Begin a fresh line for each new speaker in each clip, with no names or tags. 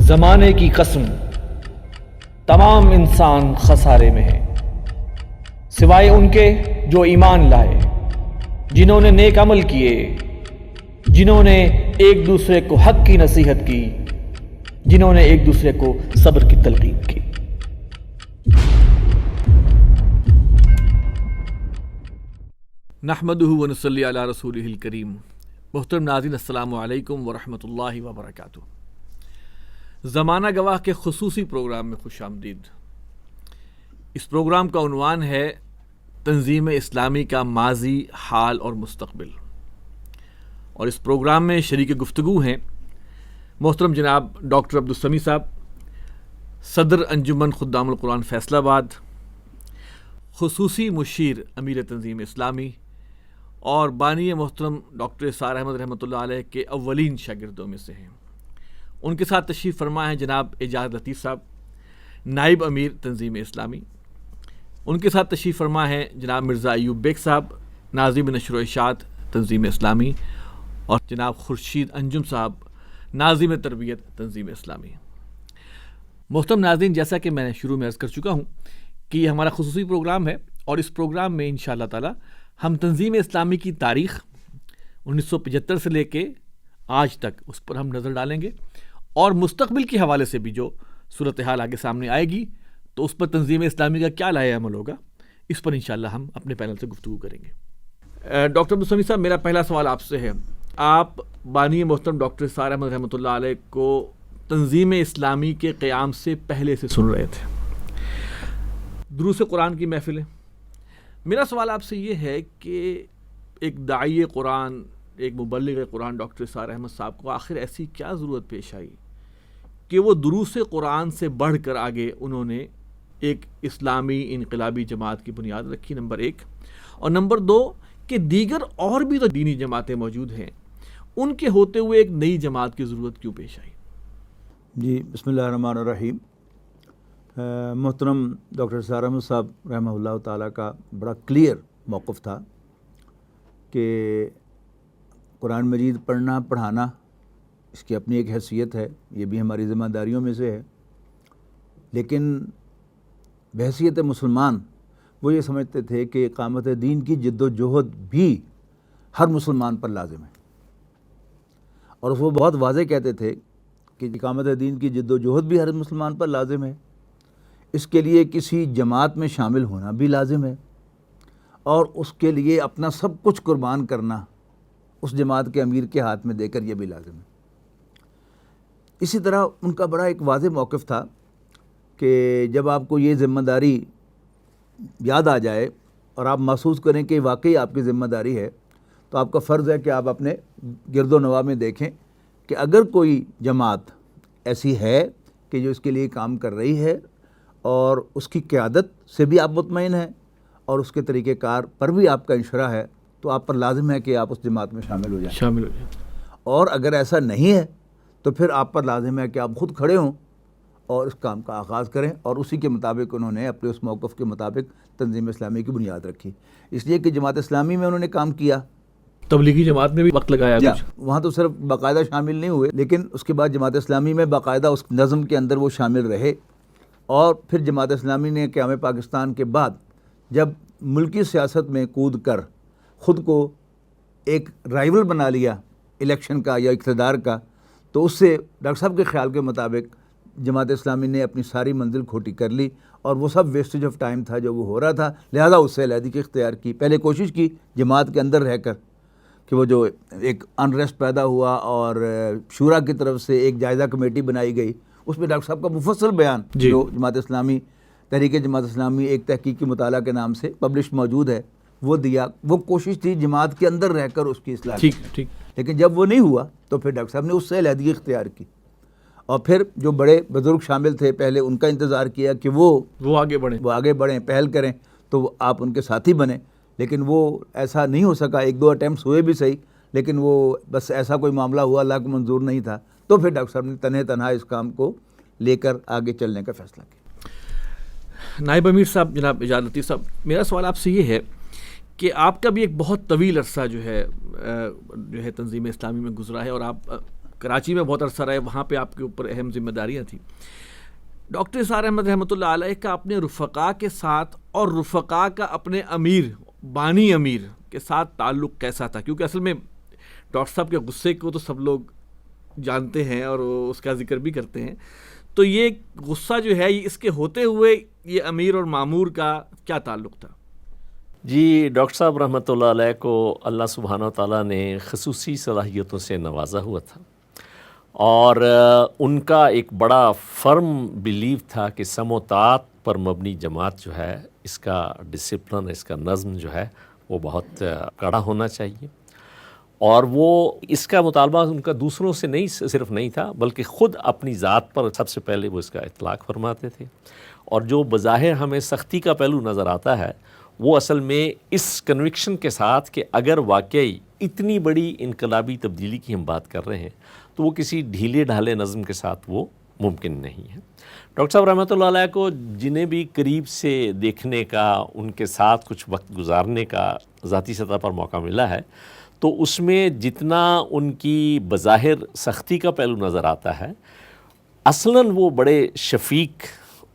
زمانے کی قسم تمام انسان خسارے میں ہے، سوائے ان کے جو ایمان لائے، جنہوں نے نیک عمل کیے، جنہوں نے ایک دوسرے کو حق کی نصیحت کی، جنہوں نے ایک دوسرے کو صبر کی تلقین کی۔
نحمدہ ونصلی علی رسولہ الکریم۔ محترم ناظرین، السلام علیکم ورحمۃ اللہ وبرکاتہ۔ زمانہ گواہ کے خصوصی پروگرام میں خوش آمدید۔ اس پروگرام کا عنوان ہے تنظیم اسلامی کا ماضی، حال اور مستقبل، اور اس پروگرام میں شریک گفتگو ہیں محترم جناب ڈاکٹر عبدالسمیع صاحب، صدر انجمن خدام القرآن فیصل آباد، خصوصی مشیر امیر تنظیم اسلامی اور بانی محترم ڈاکٹر اسرار احمد رحمۃ اللہ علیہ کے اولین شاگردوں میں سے ہیں۔ ان کے ساتھ تشریف فرما ہیں جناب اعجاز لطیف صاحب، نائب امیر تنظیم اسلامی۔ ان کے ساتھ تشریف فرما ہیں جناب مرزا ایوب بیگ صاحب، ناظم نشر و اشاعت تنظیم اسلامی، اور جناب خورشید انجم صاحب، ناظم تربیت تنظیم اسلامی۔ محترم ناظرین، جیسا کہ میں نے شروع میں عرض کر چکا ہوں کہ یہ ہمارا خصوصی پروگرام ہے، اور اس پروگرام میں انشاءاللہ تعالی ہم تنظیم اسلامی کی تاریخ 1975 سے لے کے آج تک اس پر ہم نظر ڈالیں گے، اور مستقبل کے حوالے سے بھی جو صورتحال آگے سامنے آئے گی تو اس پر تنظیم اسلامی کا کیا لائحہ عمل ہوگا، اس پر انشاءاللہ ہم اپنے پینل سے گفتگو کریں گے۔ ڈاکٹر عبدالسمیع صاحب، میرا پہلا سوال آپ سے ہے۔ آپ بانی محترم ڈاکٹر اسرار احمد رحمۃ اللہ علیہ کو تنظیم اسلامی کے قیام سے پہلے سے سن رہے تھے، دروس قرآن کی محفلیں۔ میرا سوال آپ سے یہ ہے کہ ایک داعی قرآن، ایک مبلغ قرآن ڈاکٹر اسرار احمد صاحب کو آخر ایسی کیا ضرورت پیش آئی کہ وہ دروس قرآن سے بڑھ کر آگے انہوں نے ایک اسلامی انقلابی جماعت کی بنیاد رکھی، نمبر ایک، اور نمبر دو کہ دیگر اور بھی تو دینی جماعتیں موجود ہیں، ان کے ہوتے ہوئے ایک نئی جماعت کی ضرورت کیوں پیش آئی؟
جی، بسم اللہ الرحمن الرحیم۔ محترم ڈاکٹر اسرار احمد صاحب رحمہ اللہ تعالیٰ کا بڑا کلیئر موقف تھا کہ قرآن مجید پڑھنا پڑھانا اس کی اپنی ایک حیثیت ہے، یہ بھی ہماری ذمہ داریوں میں سے ہے، لیکن بحیثیت مسلمان وہ یہ سمجھتے تھے کہ اقامت دین کی جد و جہد بھی ہر مسلمان پر لازم ہے، اور وہ بہت واضح کہتے تھے کہ اقامت دین کی جد و جہد بھی ہر مسلمان پر لازم ہے، اس کے لیے کسی جماعت میں شامل ہونا بھی لازم ہے، اور اس کے لیے اپنا سب کچھ قربان کرنا اس جماعت کے امیر کے ہاتھ میں دے کر یہ بھی لازم ہے۔ اسی طرح ان کا بڑا ایک واضح موقف تھا کہ جب آپ کو یہ ذمہ داری یاد آ جائے اور آپ محسوس کریں کہ واقعی آپ کی ذمہ داری ہے، تو آپ کا فرض ہے کہ آپ اپنے گرد و نواح میں دیکھیں کہ اگر کوئی جماعت ایسی ہے کہ جو اس کے لیے کام کر رہی ہے اور اس کی قیادت سے بھی آپ مطمئن ہیں اور اس کے طریقہ کار پر بھی آپ کا انشراح ہے، تو آپ پر لازم ہے کہ آپ اس جماعت میں شامل ہو جائیں۔ اور اگر ایسا نہیں ہے تو پھر آپ پر لازم ہے کہ آپ خود کھڑے ہوں اور اس کام کا آغاز کریں، اور اسی کے مطابق انہوں نے اپنے اس موقف کے مطابق تنظیم اسلامی کی بنیاد رکھی، اس لیے کہ جماعت اسلامی میں انہوں نے کام کیا،
تبلیغی جماعت میں بھی وقت لگایا کچھ،
وہاں تو صرف باقاعدہ شامل نہیں ہوئے، لیکن اس کے بعد جماعت اسلامی میں باقاعدہ اس نظم کے اندر وہ شامل رہے، اور پھر جماعت اسلامی نے قیام پاکستان کے بعد جب ملکی سیاست میں کود کر خود کو ایک رائیول بنا لیا الیکشن کا یا اقتدار کا، تو اس سے ڈاکٹر صاحب کے خیال کے مطابق جماعت اسلامی نے اپنی ساری منزل کھوٹی کر لی، اور وہ سب ویسٹیج آف ٹائم تھا جو وہ ہو رہا تھا، لہذا اس سے علیحدگی اختیار کی۔ پہلے کوشش کی جماعت کے اندر رہ کر کہ وہ جو ایک انریسٹ پیدا ہوا، اور شورا کی طرف سے ایک جائزہ کمیٹی بنائی گئی، اس میں ڈاکٹر صاحب کا مفصل بیان جو جماعت اسلامی تحریک جماعت اسلامی ایک تحقیقی مطالعہ کے نام سے پبلش موجود ہے وہ دیا۔ وہ کوشش تھی جماعت کے اندر رہ کر اس کی اصلاح کی، لیکن جب وہ نہیں ہوا تو پھر ڈاکٹر صاحب نے اس سے علیحدگی اختیار کی، اور پھر جو بڑے بزرگ شامل تھے پہلے ان کا انتظار کیا کہ وہ آگے بڑھیں، پہل کریں، تو آپ ان کے ساتھی بنیں، لیکن وہ ایسا نہیں ہو سکا۔ ایک دو اٹیمپٹس ہوئے بھی صحیح، لیکن وہ بس ایسا کوئی معاملہ ہوا اللہ کو منظور نہیں تھا، تو پھر ڈاکٹر صاحب نے تنہا اس کام کو لے کر آگے چلنے کا فیصلہ کیا۔
نائب امیر صاحب جناب اعجاز لطیف صاحب، میرا سوال آپ سے یہ ہے کہ آپ کا بھی ایک بہت طویل عرصہ جو ہے تنظیم اسلامی میں گزرا ہے، اور آپ کراچی میں بہت عرصہ رہے, وہاں پہ آپ کے اوپر اہم ذمہ داریاں تھیں. ڈاکٹر اسرار احمد رحمۃ اللہ علیہ کا اپنے رفقا کے ساتھ اور رفقا کا اپنے امیر بانی امیر کے ساتھ تعلق کیسا تھا؟ کیونکہ اصل میں ڈاکٹر صاحب کے غصے کو تو سب لوگ جانتے ہیں اور اس کا ذکر بھی کرتے ہیں, تو یہ غصہ جو ہے اس کے ہوتے ہوئے یہ امیر اور مامور کا کیا تعلق تھا؟
جی, ڈاکٹر صاحب رحمۃ اللہ علیہ کو اللہ سبحانہ و تعالیٰ نے خصوصی صلاحیتوں سے نوازا ہوا تھا, اور ان کا ایک بڑا فرم بیلیو تھا کہ سم و طاعت پر مبنی جماعت جو ہے, اس کا ڈسپلن, اس کا نظم جو ہے وہ بہت کڑا ہونا چاہیے. اور وہ اس کا مطالبہ ان کا دوسروں سے صرف نہیں تھا, بلکہ خود اپنی ذات پر سب سے پہلے وہ اس کا اطلاق فرماتے تھے. اور جو بظاہر ہمیں سختی کا پہلو نظر آتا ہے, وہ اصل میں اس کنوکشن کے ساتھ کہ اگر واقعی اتنی بڑی انقلابی تبدیلی کی ہم بات کر رہے ہیں تو وہ کسی ڈھیلے ڈھالے نظم کے ساتھ وہ ممکن نہیں ہے. ڈاکٹر صاحب رحمۃ اللہ علیہ کو جنہیں بھی قریب سے دیکھنے کا, ان کے ساتھ کچھ وقت گزارنے کا ذاتی سطح پر موقع ملا ہے, تو اس میں جتنا ان کی بظاہر سختی کا پہلو نظر آتا ہے, اصلاً وہ بڑے شفیق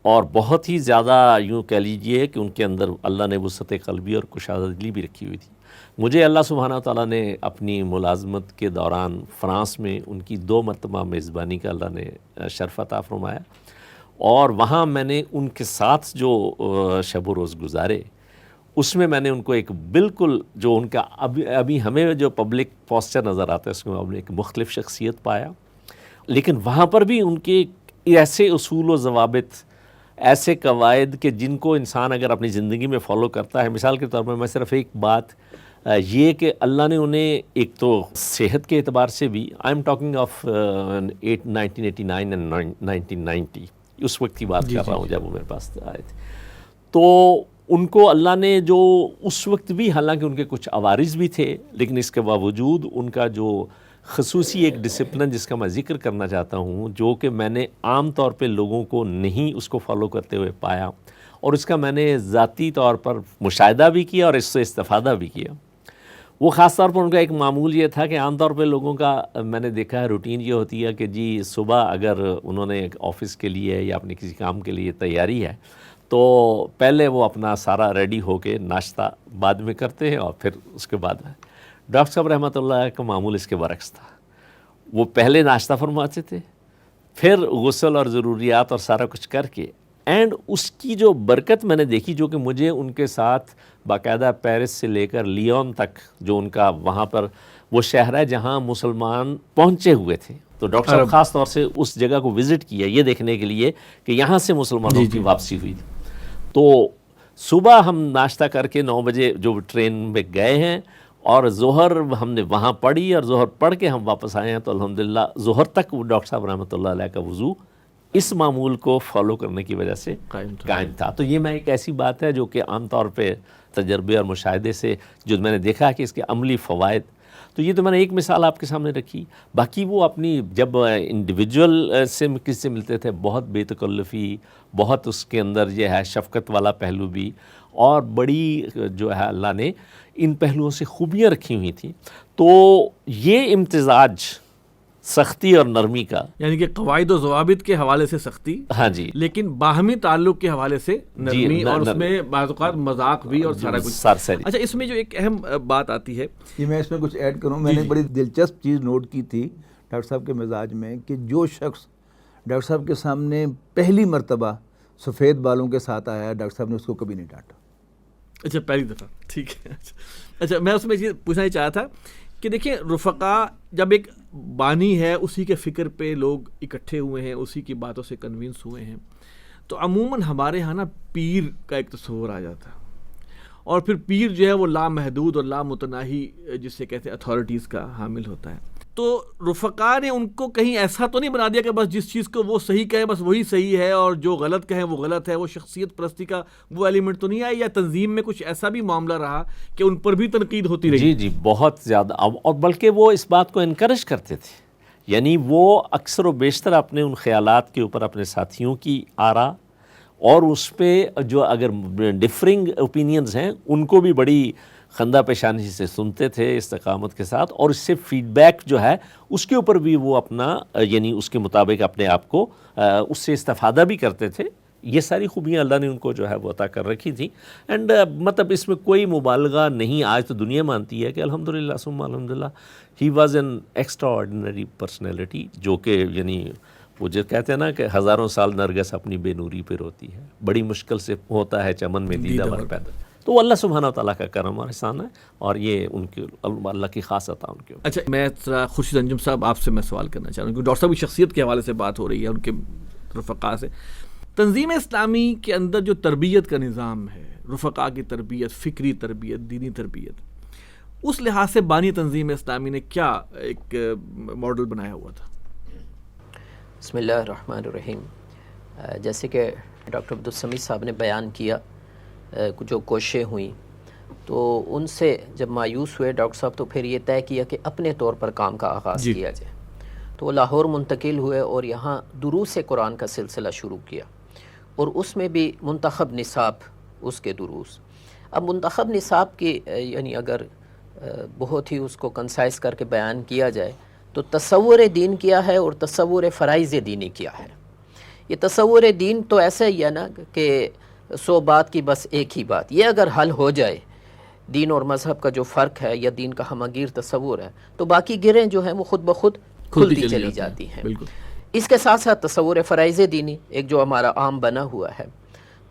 اور بہت ہی زیادہ یوں کہہ لیجئے کہ ان کے اندر اللہ نے وسعت قلبی اور کشادہ دلی بھی رکھی ہوئی تھی. مجھے اللہ سبحانہ و تعالیٰ نے اپنی ملازمت کے دوران فرانس میں ان کی 2 مرتبہ میزبانی کا اللہ نے شرف عطا فرمایا, اور وہاں میں نے ان کے ساتھ جو شب و روز گزارے, اس میں میں نے ان کو ایک بالکل جو ان کا ابھی ہمیں جو پبلک پوسچر نظر آتا ہے اس میں ہم نے ایک مختلف شخصیت پایا, لیکن وہاں پر بھی ان کے ایسے اصول و ضوابط, ایسے قواعد کہ جن کو انسان اگر اپنی زندگی میں فالو کرتا ہے. مثال کے طور پر میں صرف ایک بات یہ کہ اللہ نے انہیں ایک تو صحت کے اعتبار سے بھی, I am talking of 1989 and 1990, اس وقت کی بات کر رہا ہوں جب وہ میرے پاس آئے تھے, تو ان کو اللہ نے جو اس وقت بھی, حالانکہ ان کے کچھ عوارض بھی تھے, لیکن اس کے باوجود ان کا جو خصوصی ایک ڈسپلن جس کا میں ذکر کرنا چاہتا ہوں, جو کہ میں نے عام طور پہ لوگوں کو نہیں اس کو فالو کرتے ہوئے پایا, اور اس کا میں نے ذاتی طور پر مشاہدہ بھی کیا اور اس سے استفادہ بھی کیا. وہ خاص طور پر ان کا ایک معمول یہ تھا کہ عام طور پہ لوگوں کا میں نے دیکھا ہے روٹین یہ ہوتی ہے کہ جی صبح اگر انہوں نے ایک آفس کے لیے یا اپنے کسی کام کے لیے تیاری ہے, تو پہلے وہ اپنا سارا ریڈی ہو کے ناشتہ بعد میں کرتے ہیں, اور پھر اس کے بعد ڈاکٹر صاحب رحمۃ اللہ کا معمول اس کے برعکس تھا. وہ پہلے ناشتہ فرماتے تھے, پھر غسل اور ضروریات اور سارا کچھ کر کے, اینڈ اس کی جو برکت میں نے دیکھی, جو کہ مجھے ان کے ساتھ باقاعدہ پیرس سے لے کر لیون تک, جو ان کا وہاں پر وہ شہر ہے جہاں مسلمان پہنچے ہوئے تھے, تو ڈاکٹر صاحب خاص طور سے اس جگہ کو وزٹ کیا یہ دیکھنے کے لیے کہ یہاں سے مسلمانوں کی واپسی ہوئی تھی. تو صبح ہم ناشتہ کر کے 9 بجے جو ٹرین میں گئے ہیں, اور ظہر ہم نے وہاں پڑھی, اور ظہر پڑھ کے ہم واپس آئے ہیں, تو الحمدللہ ظہر تک وہ ڈاکٹر صاحب رحمۃ اللہ علیہ کا وضو اس معمول کو فالو کرنے کی وجہ سے قائم تھا. تو یہ میں ایک ایسی بات ہے جو کہ عام طور پہ تجربے اور مشاہدے سے جو میں نے دیکھا کہ اس کے عملی فوائد, تو یہ تو میں نے ایک مثال آپ کے سامنے رکھی. باقی وہ اپنی جب انڈیویجول سے کس سے ملتے تھے, بہت بے تکلفی, بہت اس کے اندر یہ ہے شفقت والا پہلو بھی, اور بڑی جو ہے اللہ نے ان پہلوؤں سے خوبیاں رکھی ہوئی تھیں. تو یہ امتزاج سختی اور نرمی کا,
یعنی کہ قواعد و ضوابط کے حوالے سے سختی,
ہاں جی,
لیکن باہمی تعلق کے حوالے سے نرمی, اور اس میں بعض اوقات مذاق بھی اور سارا کچھ. اچھا, اس میں جو ایک اہم بات آتی ہے,
یہ میں اس میں کچھ ایڈ کروں, میں نے بڑی دلچسپ چیز نوٹ کی تھی ڈاکٹر صاحب کے مزاج میں, کہ جو شخص ڈاکٹر صاحب کے سامنے پہلی مرتبہ سفید بالوں کے ساتھ آیا, ڈاکٹر صاحب نے اس کو کبھی نہیں ڈانٹا.
اچھا, پہلی دفعہ, ٹھیک ہے. اچھا, میں اس میں یہ پوچھنا ہی چاہا تھا کہ دیکھیں رفقا جب ایک بانی ہے, اسی کے فکر پہ لوگ اکٹھے ہوئے ہیں, اسی کی باتوں سے کنونس ہوئے ہیں, تو عموماً ہمارے ہاں نا پیر کا ایک تصور آ جاتا ہے, اور پھر پیر جو ہے وہ لامحدود اور لامتناہی جسے کہتے ہیں اتھارٹیز کا حامل ہوتا ہے. تو رفقا نے ان کو کہیں ایسا تو نہیں بنا دیا کہ بس جس چیز کو وہ صحیح کہیں بس وہی صحیح ہے, اور جو غلط کہیں وہ غلط ہے, وہ شخصیت پرستی کا وہ ایلیمنٹ تو نہیں آیا, یا تنظیم میں کچھ ایسا بھی معاملہ رہا کہ ان پر بھی تنقید ہوتی رہی؟
جی بہت زیادہ, اور بلکہ وہ اس بات کو انکریج کرتے تھے. یعنی وہ اکثر و بیشتر اپنے ان خیالات کے اوپر اپنے ساتھیوں کی آرا, اور اس پہ جو اگر ڈفرنگ اوپینینز ہیں ان کو بھی بڑی خندہ پیشانی سے سنتے تھے استقامت کے ساتھ، اور اس سے فیڈ بیک جو ہے اس کے اوپر بھی وہ اپنا یعنی اس کے مطابق اپنے آپ کو اس سے استفادہ بھی کرتے تھے. یہ ساری خوبیاں اللہ نے ان کو جو ہے وہ عطا کر رکھی تھی. اینڈ مطلب اس میں کوئی مبالغہ نہیں. آج تو دنیا مانتی ہے کہ الحمدللہ ثم الحمدللہ he was an extra ordinary personality, جو کہ یعنی وہ جو کہتے ہیں نا کہ ہزاروں سال نرگس اپنی بے نوری پہ روتی ہے، بڑی مشکل سے ہوتا ہے چمن میں دیدہ ور پیدا. تو وہ اللہ سبحانہ و تعالیٰ کا کرم اور احسان ہے، اور یہ ان کے اللہ کی خاص عطا ان کے.
اچھا، میں خورشید انجم صاحب آپ سے میں سوال کرنا چاہ رہا ہوں، کیونکہ ڈاکٹر صاحب کی شخصیت کے حوالے سے بات ہو رہی ہے، ان کے رفقا سے. تنظیم اسلامی کے اندر جو تربیت کا نظام ہے، رفقا کی تربیت، فکری تربیت، دینی تربیت، اس لحاظ سے بانی تنظیم اسلامی نے کیا ایک ماڈل بنایا ہوا تھا؟
بسم اللہ الرحمن الرحیم. جیسے کہ ڈاکٹر عبدالسمیع صاحب نے بیان کیا جو کوششیں ہوئیں، تو ان سے جب مایوس ہوئے ڈاکٹر صاحب، تو پھر یہ طے کیا کہ اپنے طور پر کام کا آغاز کیا جائے. تو وہ لاہور منتقل ہوئے اور یہاں دروس قرآن کا سلسلہ شروع کیا، اور اس میں بھی منتخب نصاب اس کے دروس. اب منتخب نصاب کی یعنی اگر بہت ہی اس کو کنسائز کر کے بیان کیا جائے تو تصور دین کیا ہے اور تصور فرائض دینی کیا ہے. یہ تصور دین تو ایسا ہی ہے نا کہ 100 بات کی بس ایک ہی بات. یہ اگر حل ہو جائے دین اور مذہب کا جو فرق ہے یا دین کا ہمگیر تصور ہے، تو باقی گرہیں جو ہیں وہ خود بخود کھلتی چلی جاتی ہیں.
بالکل.
اس کے ساتھ ساتھ تصور فرائض دینی ایک جو ہمارا عام بنا ہوا ہے.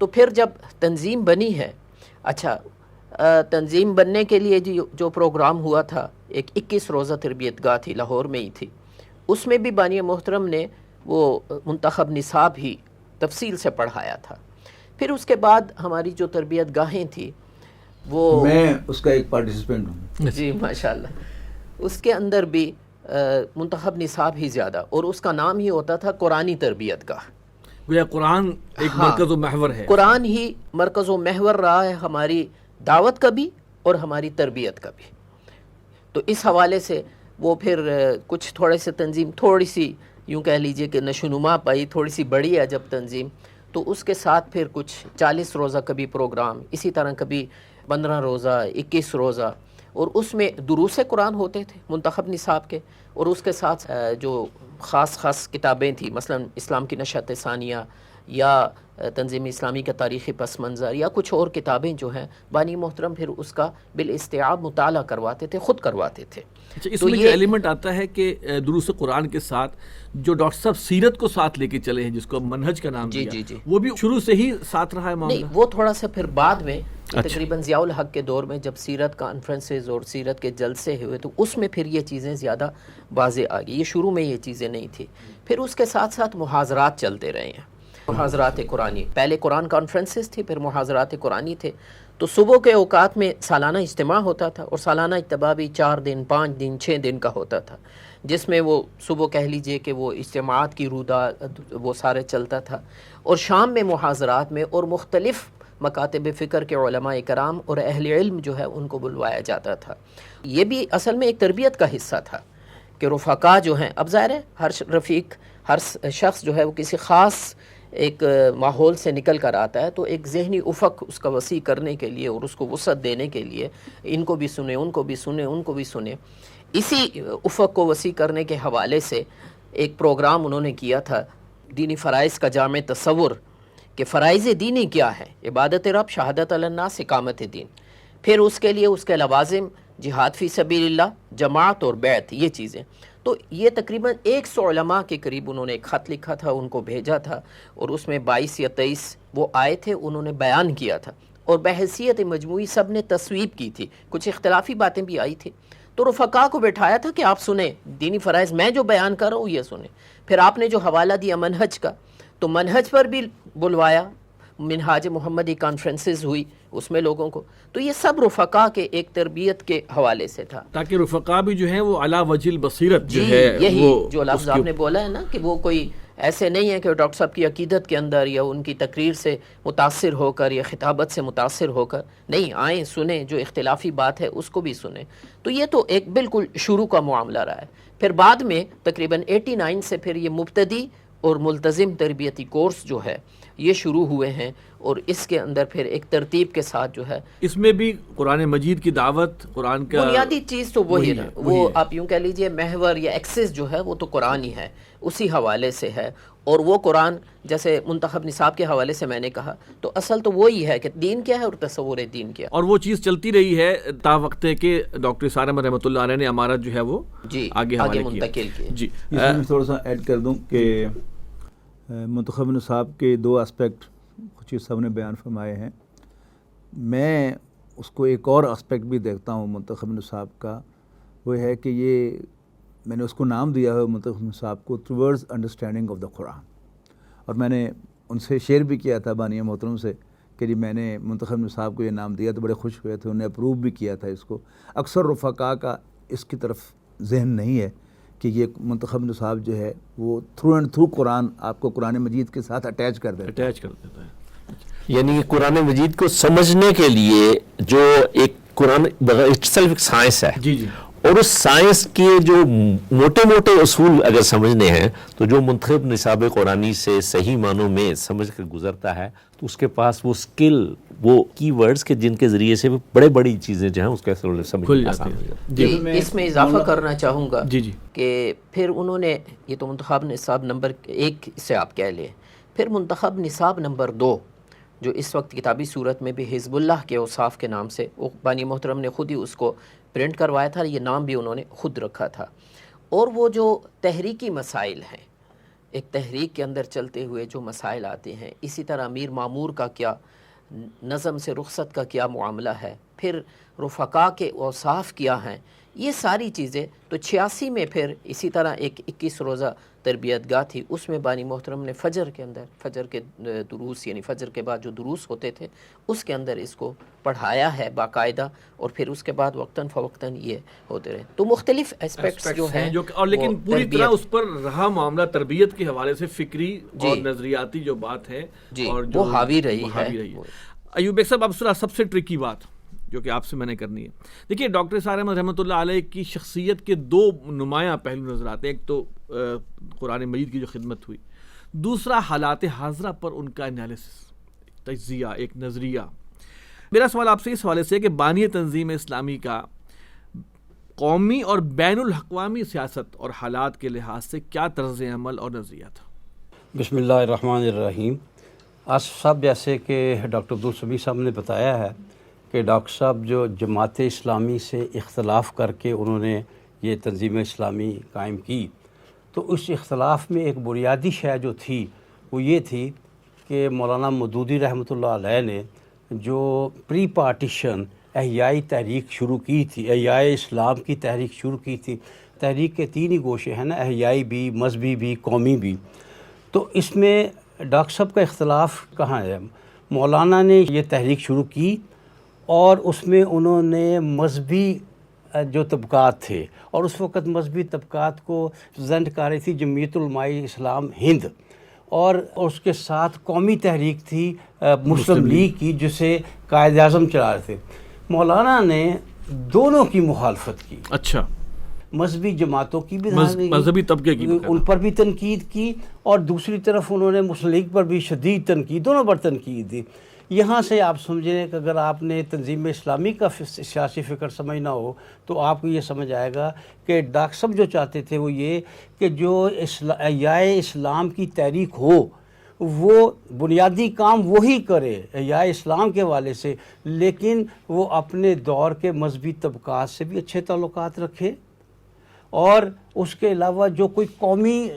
تو پھر جب تنظیم بنی ہے، اچھا تنظیم بننے کے لیے جو پروگرام ہوا تھا، ایک 21 روزہ تربیت گاہ تھی، لاہور میں ہی تھی. اس میں بھی بانی محترم نے وہ منتخب نصاب ہی تفصیل سے پڑھایا تھا. پھر اس کے بعد ہماری جو تربیت گاہیں تھی وہ
میں اس کا ایک پارٹیسپینٹ ہوں.
جی ماشاءاللہ. اس کے اندر بھی منتخب نصاب ہی زیادہ، اور اس کا نام ہی ہوتا تھا قرآنی تربیت گاہ.
گویا قرآن ایک مرکز و محور ہے.
قرآن ہی مرکز و محور رہا ہے ہماری دعوت کا بھی اور ہماری تربیت کا بھی. تو اس حوالے سے وہ پھر کچھ تھوڑے سے تنظیم تھوڑی سی یوں کہہ لیجئے کہ نشوونما پائی، تھوڑی سی بڑی ہے جب تنظیم، تو اس کے ساتھ پھر کچھ 40 روزہ کبھی پروگرام، اسی طرح کبھی 15 روزہ، 21 روزہ، اور اس میں دروس قرآن ہوتے تھے منتخب نصاب کے. اور اس کے ساتھ جو خاص کتابیں تھیں، مثلا اسلام کی نشأت ثانیہ یا تنظیم اسلامی کا تاریخی پس منظر یا کچھ اور کتابیں جو ہیں، بانی محترم پھر اس کا بالاستیعاب مطالعہ کرواتے تھے، خود کرواتے تھے.
اچھا، اس میں یہ ایلیمنٹ آتا ہے کہ دروس قرآن کے ساتھ جو ڈاکٹر صاحب سیرت کو ساتھ لے کے چلے ہیں، جس کو منہج کا نام دیا،
جی
وہ بھی شروع سے ہی ساتھ رہا ہے معاملہ؟
نہیں، وہ تھوڑا سا پھر بعد میں تقریباً ضیاء الحق کے دور میں جب سیرت کانفرنسز اور سیرت کے جلسے ہوئے تو اس میں پھر یہ چیزیں زیادہ واضح آ گئی. یہ شروع میں یہ چیزیں نہیں تھی. پھر اس کے ساتھ ساتھ محاضرات چلتے رہے ہیں، محاضرات قرآنی. پہلے قرآن کانفرنسز تھی، پھر محاضرات قرآنی تھے. تو صبح کے اوقات میں سالانہ اجتماع ہوتا تھا، اور سالانہ اجتماع بھی 4 دن، 5 دن، 6 دن کا ہوتا تھا، جس میں وہ صبح کہہ لیجئے کہ وہ اجتماعات کی رودا وہ سارے چلتا تھا. اور شام میں محاضرات میں اور مختلف مکاتب فکر کے علماء کرام اور اہل علم جو ہے ان کو بلوایا جاتا تھا. یہ بھی اصل میں ایک تربیت کا حصہ تھا کہ رفقا جو ہیں، اب ظاہر ہے ہر رفیق، ہر شخص جو ہے وہ کسی خاص ایک ماحول سے نکل کر آتا ہے، تو ایک ذہنی افق اس کا وسیع کرنے کے لیے اور اس کو وسعت دینے کے لیے ان کو بھی سنیں، ان کو بھی سنیں، ان کو بھی سنیں. اسی افق کو وسیع کرنے کے حوالے سے ایک پروگرام انہوں نے کیا تھا، دینی فرائض کا جامع تصور، کہ فرائض دینی کیا ہے؟ عبادت رب، شہادت علی الناس، اقامت دین. پھر اس کے لیے اس کے لوازم، جہاد فی سبیل اللہ، جماعت اور بیعت، یہ چیزیں. تو یہ تقریباً 100 علماء کے قریب انہوں نے ایک خط لکھا تھا، ان کو بھیجا تھا، اور اس میں 22 یا 23 وہ آئے تھے، انہوں نے بیان کیا تھا، اور بحیثیت مجموعی سب نے تصویب کی تھی. کچھ اختلافی باتیں بھی آئی تھی، تو رفقا کو بٹھایا تھا کہ آپ سنیں دینی فرائض، میں جو بیان کر رہا ہوں یہ سنیں. پھر آپ نے جو حوالہ دیا منہج کا، تو منہج پر بھی بلوایا، منہاج محمدی کانفرنسز ہوئی اس میں لوگوں کو. تو یہ سب رفقا کے ایک تربیت کے حوالے سے تھا،
تاکہ رفقا بھی جو ہیں وہ علی وجہ البصیرت جو
جی
ہے،
یہی
وہ
جو لفظ آپ نے بولا ہے نا کہ وہ کوئی ایسے نہیں ہے کہ ڈاکٹر صاحب کی عقیدت کے اندر یا ان کی تقریر سے متاثر ہو کر یا خطابت سے متاثر ہو کر نہیں، آئیں سنیں، جو اختلافی بات ہے اس کو بھی سنیں. تو یہ تو ایک بالکل شروع کا معاملہ رہا ہے. پھر بعد میں تقریباً 89 سے پھر یہ مبتدی اور ملتزم تربیتی کورس جو ہے یہ شروع ہوئے ہیں، اور اس کے اندر پھر ایک ترتیب کے ساتھ جو ہے
اس میں بھی قرآن مجید کی دعوت، قرآن کا
بنیادی چیز تو وہی
ہے،
ہے، وہ آپ یوں کہہ لیجئے محور یا ایکسس جو ہے وہ تو قرآن ہی ہے، اسی حوالے سے ہے. اور وہ قرآن جیسے منتخب نصاب کے حوالے سے میں نے کہا تو اصل تو وہی ہے کہ دین کیا ہے اور تصور دین کیا ہے.
اور وہ چیز چلتی رہی ہے تا وقت کہ ڈاکٹر سارم رحمۃ اللہ علیہ نے امارت جو ہے وہ
جی
آگے
منتقل کی.
جی
اس میں تھوڑا سا ایڈ کر دوں کہ منتخب نصاب کے 2 اسپیکٹ خورشید صاحب نے بیان فرمائے ہیں. میں اس کو ایک اور اسپیکٹ بھی دیکھتا ہوں منتخب نصاب کا، وہ ہے کہ یہ میں نے اس کو نام دیا ہے منتخب نصاب کو ٹورڈز انڈرسٹینڈنگ آف دا قرآن. اور میں نے ان سے شیئر بھی کیا تھا بانیہ محترم سے کہ جی میں نے منتخب نصاب کو یہ نام دیا تو بڑے خوش ہوئے تھے، انہوں نے اپروو بھی کیا تھا اس کو. اکثر رفقا کا اس کی طرف ذہن نہیں ہے کہ یہ منتخب نصاب جو ہے وہ تھرو اینڈ تھرو قرآن آپ کو قرآن مجید کے ساتھ اٹیچ کر دیتا
ہے.
یعنی قرآن مجید کو سمجھنے کے لیے جو ایک قرآن سیلف ایک سائنس ہے،
جی جی،
اور اس سائنس کے جو موٹے موٹے اصول اگر سمجھنے ہیں تو جو منتخب نصاب قرآنی سے صحیح معنوں میں سمجھ کر گزرتا ہے تو اس کے پاس وہ سکل، وہ کی ورڈز کے جن کے ذریعے سے بڑے بڑی چیزیں جو ہیں اس کا
کھل جاتی ہیں.
جی اس میں اضافہ کرنا چاہوں گا
جی جی
کہ پھر انہوں نے یہ تو منتخب نصاب نمبر 1 سے آپ کہہ لیں، پھر منتخب نصاب نمبر 2 جو اس وقت کتابی صورت میں بھی حزب اللہ کے اوصاف کے نام سے بانی محترم نے خود ہی اس کو پرنٹ کروایا تھا، یہ نام بھی انہوں نے خود رکھا تھا. اور وہ جو تحریکی مسائل ہیں، ایک تحریک کے اندر چلتے ہوئے جو مسائل آتے ہیں، اسی طرح امیر مامور کا کیا، نظم سے رخصت کا کیا معاملہ ہے، پھر رفقا کے اوصاف کیا ہیں، یہ ساری چیزیں تو 86 میں پھر اسی طرح ایک 21 روزہ تربیت گاہ تھی، اس میں بانی محترم نے فجر کے اندر، فجر کے دروس یعنی فجر کے بعد جو دروس ہوتے تھے اس کے اندر اس کو پڑھایا ہے باقاعدہ، اور پھر اس کے بعد وقتاً فوقتاً یہ ہوتے رہے. تو مختلف اسپیکٹس جو ہیں
اور لیکن پوری طرح اس پر رہا معاملہ تربیت کے حوالے سے فکری اور نظریاتی جو بات ہے اور جو
وہ حاوی رہی ہے.
ایوب بیگ صاحب اب سب سے ٹرکی بات جو کہ آپ سے میں نے کرنی ہے، دیکھیے ڈاکٹر سارم رحمۃ اللہ علیہ کی شخصیت کے 2 نمایاں پہلو نظر آتے ہیں. ایک تو قرآن مجید کی جو خدمت ہوئی، دوسرا حالات حاضرہ پر ان کا انالیسس، تجزیہ، ایک نظریہ. میرا سوال آپ سے اس حوالے سے ہے کہ بانی تنظیم اسلامی کا قومی اور بین الاقوامی سیاست اور حالات کے لحاظ سے کیا طرز عمل اور نظریہ تھا؟
بسم اللہ الرحمن الرحیم. آصف صاحب جیسے کہ ڈاکٹر عبدالسمیع صاحب نے بتایا ہے کہ ڈاکٹر صاحب جو جماعت اسلامی سے اختلاف کر کے انہوں نے یہ تنظیم اسلامی قائم کی، تو اس اختلاف میں ایک بنیادی شے جو تھی وہ یہ تھی کہ مولانا مودودی رحمۃ اللہ علیہ نے جو پری پارٹیشن احیائی تحریک شروع کی تھی، احیاء اسلام کی تحریک شروع کی تھی. تحریک کے 3 ہی گوشے ہیں نا، احیائی بھی، مذہبی بھی، قومی بھی. تو اس میں ڈاکٹر صاحب کا اختلاف کہاں ہے؟ مولانا نے یہ تحریک شروع کی اور اس میں انہوں نے مذہبی جو طبقات تھے، اور اس وقت مذہبی طبقات کو ریپرزینٹ کر رہی تھی جمعیت علماء اسلام ہند، اور اس کے ساتھ قومی تحریک تھی مسلم لیگ کی جسے قائد اعظم چلا رہے تھے. مولانا نے دونوں کی مخالفت کی.
اچھا،
مذہبی جماعتوں کی بھی،
مذہبی طبقے کی
ان پر بھی تنقید کی، اور دوسری طرف انہوں نے مسلم لیگ پر بھی شدید تنقید، دونوں پر تنقید دی. یہاں سے آپ سمجھیں کہ اگر آپ نے تنظیم اسلامی کا سیاسی فکر سمجھنا ہو تو آپ کو یہ سمجھ آئے گا کہ ڈاکٹر صاحب جو چاہتے تھے وہ یہ کہ جو احیاء اسلام کی تحریک ہو وہ بنیادی کام وہی کرے احیاء اسلام کے حوالے سے، لیکن وہ اپنے دور کے مذہبی طبقات سے بھی اچھے تعلقات رکھے، اور اس کے علاوہ جو کوئی قومی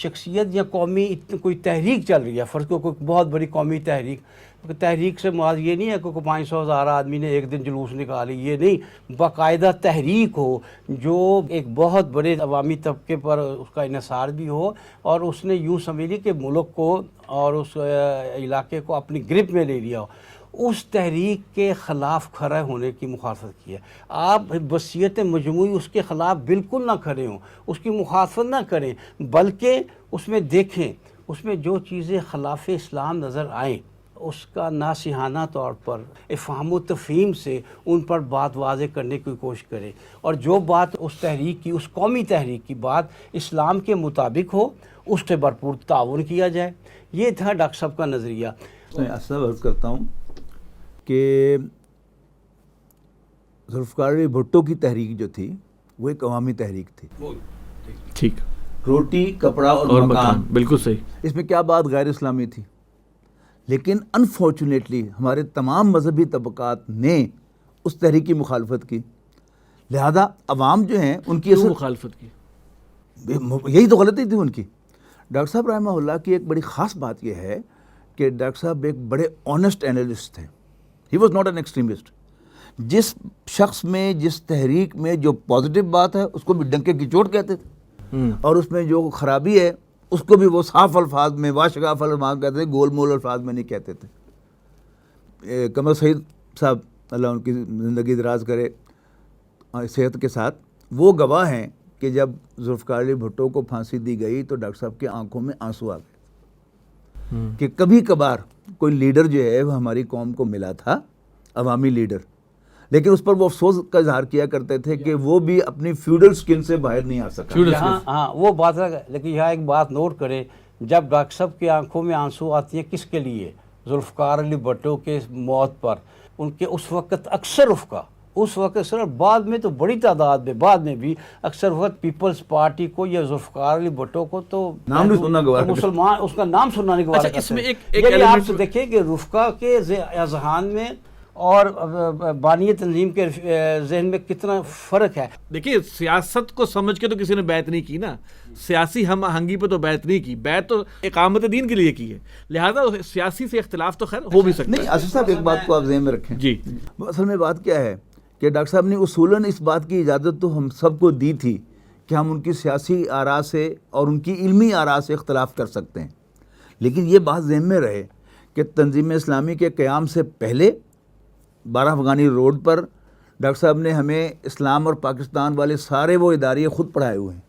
شخصیت یا قومی کوئی تحریک چل رہی ہے، فرض کو کوئی بہت بڑی قومی تحریک سے مراد یہ نہیں ہے کہ 500,000 آدمی نے ایک دن جلوس نکالی، یہ نہیں، باقاعدہ تحریک ہو جو ایک بہت بڑے عوامی طبقے پر اس کا انحصار بھی ہو، اور اس نے یوں سمجھ کہ ملک کو اور اس علاقے کو اپنی گرپ میں لے لیا ہو. اس تحریک کے خلاف کھڑا ہونے کی مخالفت کی ہے. آپ وصیت مجموعی اس کے خلاف بالکل نہ کھڑے ہوں، اس کی مخالفت نہ کریں، بلکہ اس میں دیکھیں، اس میں جو چیزیں خلاف اسلام نظر آئیں اس کا ناصحانہ طور پر افہام و تفہیم سے ان پر بات واضح کرنے کی کوشش کرے، اور جو بات اس تحریک کی، اس قومی تحریک کی بات اسلام کے مطابق ہو، اس سے بھرپور تعاون کیا جائے۔ یہ تھا ڈاکٹر صاحب کا نظریہ۔
میں ایسا عرض کرتا ہوں کہ ذوالفقار علی بھٹو کی تحریک جو تھی وہ ایک عوامی تحریک تھی۔
ٹھیک،
روٹی، کپڑا اور مکان،
بالکل صحیح۔
اس میں کیا بات غیر اسلامی تھی؟ لیکن انفارچونیٹلی ہمارے تمام مذہبی طبقات نے اس تحریک کی مخالفت کی، لہذا عوام جو ہیں ان کی
کیوں مخالفت کی؟
یہی تو غلطی تھی ان کی۔ ڈاکٹر صاحب رحمہ اللہ کی ایک بڑی خاص بات یہ ہے کہ ڈاکٹر صاحب ایک بڑے آنیسٹ اینالسٹ تھے۔ He was not an extremist. جس شخص میں، جس تحریک میں جو پازیٹیو بات ہے اس کو بھی ڈنکے کی چوٹ کہتے تھے، اور اس میں جو خرابی ہے اس کو بھی وہ صاف الفاظ میں، واشگاف الفاظ کہتے تھے، گول مول الفاظ میں نہیں کہتے تھے۔ قمر سعید صاحب، اللہ ان کی زندگی دراز کرے صحت کے ساتھ، وہ گواہ ہیں کہ جب ذوالفقار علی بھٹو کو پھانسی دی گئی تو ڈاکٹر صاحب کی آنکھوں میں آنسو آ گئے کہ کبھی کبھار کوئی لیڈر جو ہے وہ ہماری قوم کو ملا تھا، عوامی لیڈر، لیکن اس پر وہ افسوس کا اظہار کیا کرتے تھے کہ وہ بھی اپنی فیوڈل سکن سے باہر نہیں آ سکا۔
ہاں وہ بات ہے، لیکن یہاں ایک بات نوٹ کریں، جب ڈاکٹر صاحب کی آنکھوں میں آنسو آتی ہیں کس کے لیے؟ ذوالفقار علی بھٹو کے موت پر۔ ان کے اس وقت اکثر رفقا، اس وقت صرف بعد میں تو بڑی تعداد میں، بعد میں بھی اکثر وقت پیپلز پارٹی کو یا ذوالفقار علی بھٹو کو تو
نام نہیں سننا گوارا،
مسلمان اس کا نام سننا نہیں گوارا کرتے۔
اس میں ایک
یعنی آپ دیکھیں کہ رفقا کے اذہان میں اور بانی تنظیم کے ذہن میں کتنا فرق ہے۔
دیکھیے، سیاست کو سمجھ کے تو کسی نے بیعت نہیں کی نا، سیاسی ہم آہنگی پہ تو بیعت نہیں کی، بیعت تو اقامت دین کے لیے کی ہے، لہذا سیاسی سے اختلاف تو خیر ہو بھی سکتا ہے۔
نہیں آصف صاحب، ایک بات کو آپ ذہن میں رکھیں،
جی،
اصل میں بات کیا ہے کہ ڈاکٹر صاحب نے اصولاً اس بات کی اجازت تو ہم سب کو دی تھی کہ ہم ان کی سیاسی آراء سے اور ان کی علمی آراء سے اختلاف کر سکتے ہیں، لیکن یہ بات ذہن میں رہے کہ تنظیم اسلامی کے قیام سے پہلے 12 افغانی روڈ پر ڈاکٹر صاحب نے ہمیں اسلام اور پاکستان والے سارے وہ ادارے خود پڑھائے ہوئے ہیں۔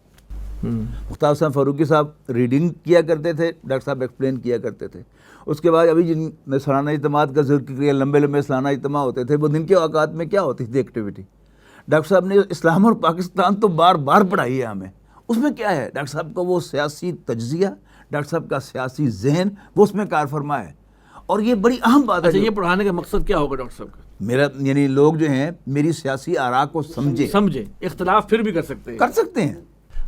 مختار حسن فاروقی صاحب ریڈنگ کیا کرتے تھے، ڈاکٹر صاحب ایکسپلین کیا کرتے تھے۔ اس کے بعد ابھی جن میں سالانہ اجتماعات کا ذکر کیا، لمبے لمبے سالانہ اجتماع ہوتے تھے، وہ دن کے اوقات میں کیا ہوتی تھی ایکٹیویٹی؟ ڈاکٹر صاحب نے اسلام اور پاکستان تو بار بار پڑھائی ہے ہمیں۔ اس میں کیا ہے؟ ڈاکٹر صاحب کا وہ سیاسی تجزیہ، ڈاکٹر صاحب کا سیاسی ذہن، وہ اس میں کار فرما ہے، اور یہ بڑی اہم بات ہے۔
اچھا، یہ پڑھانے کا مقصد کیا ہوگا ڈاکٹر صاحب کا؟
میرا یعنی لوگ جو ہیں میری سیاسی آراء کو سمجھے،
اختلاف پھر بھی کر سکتے ہیں۔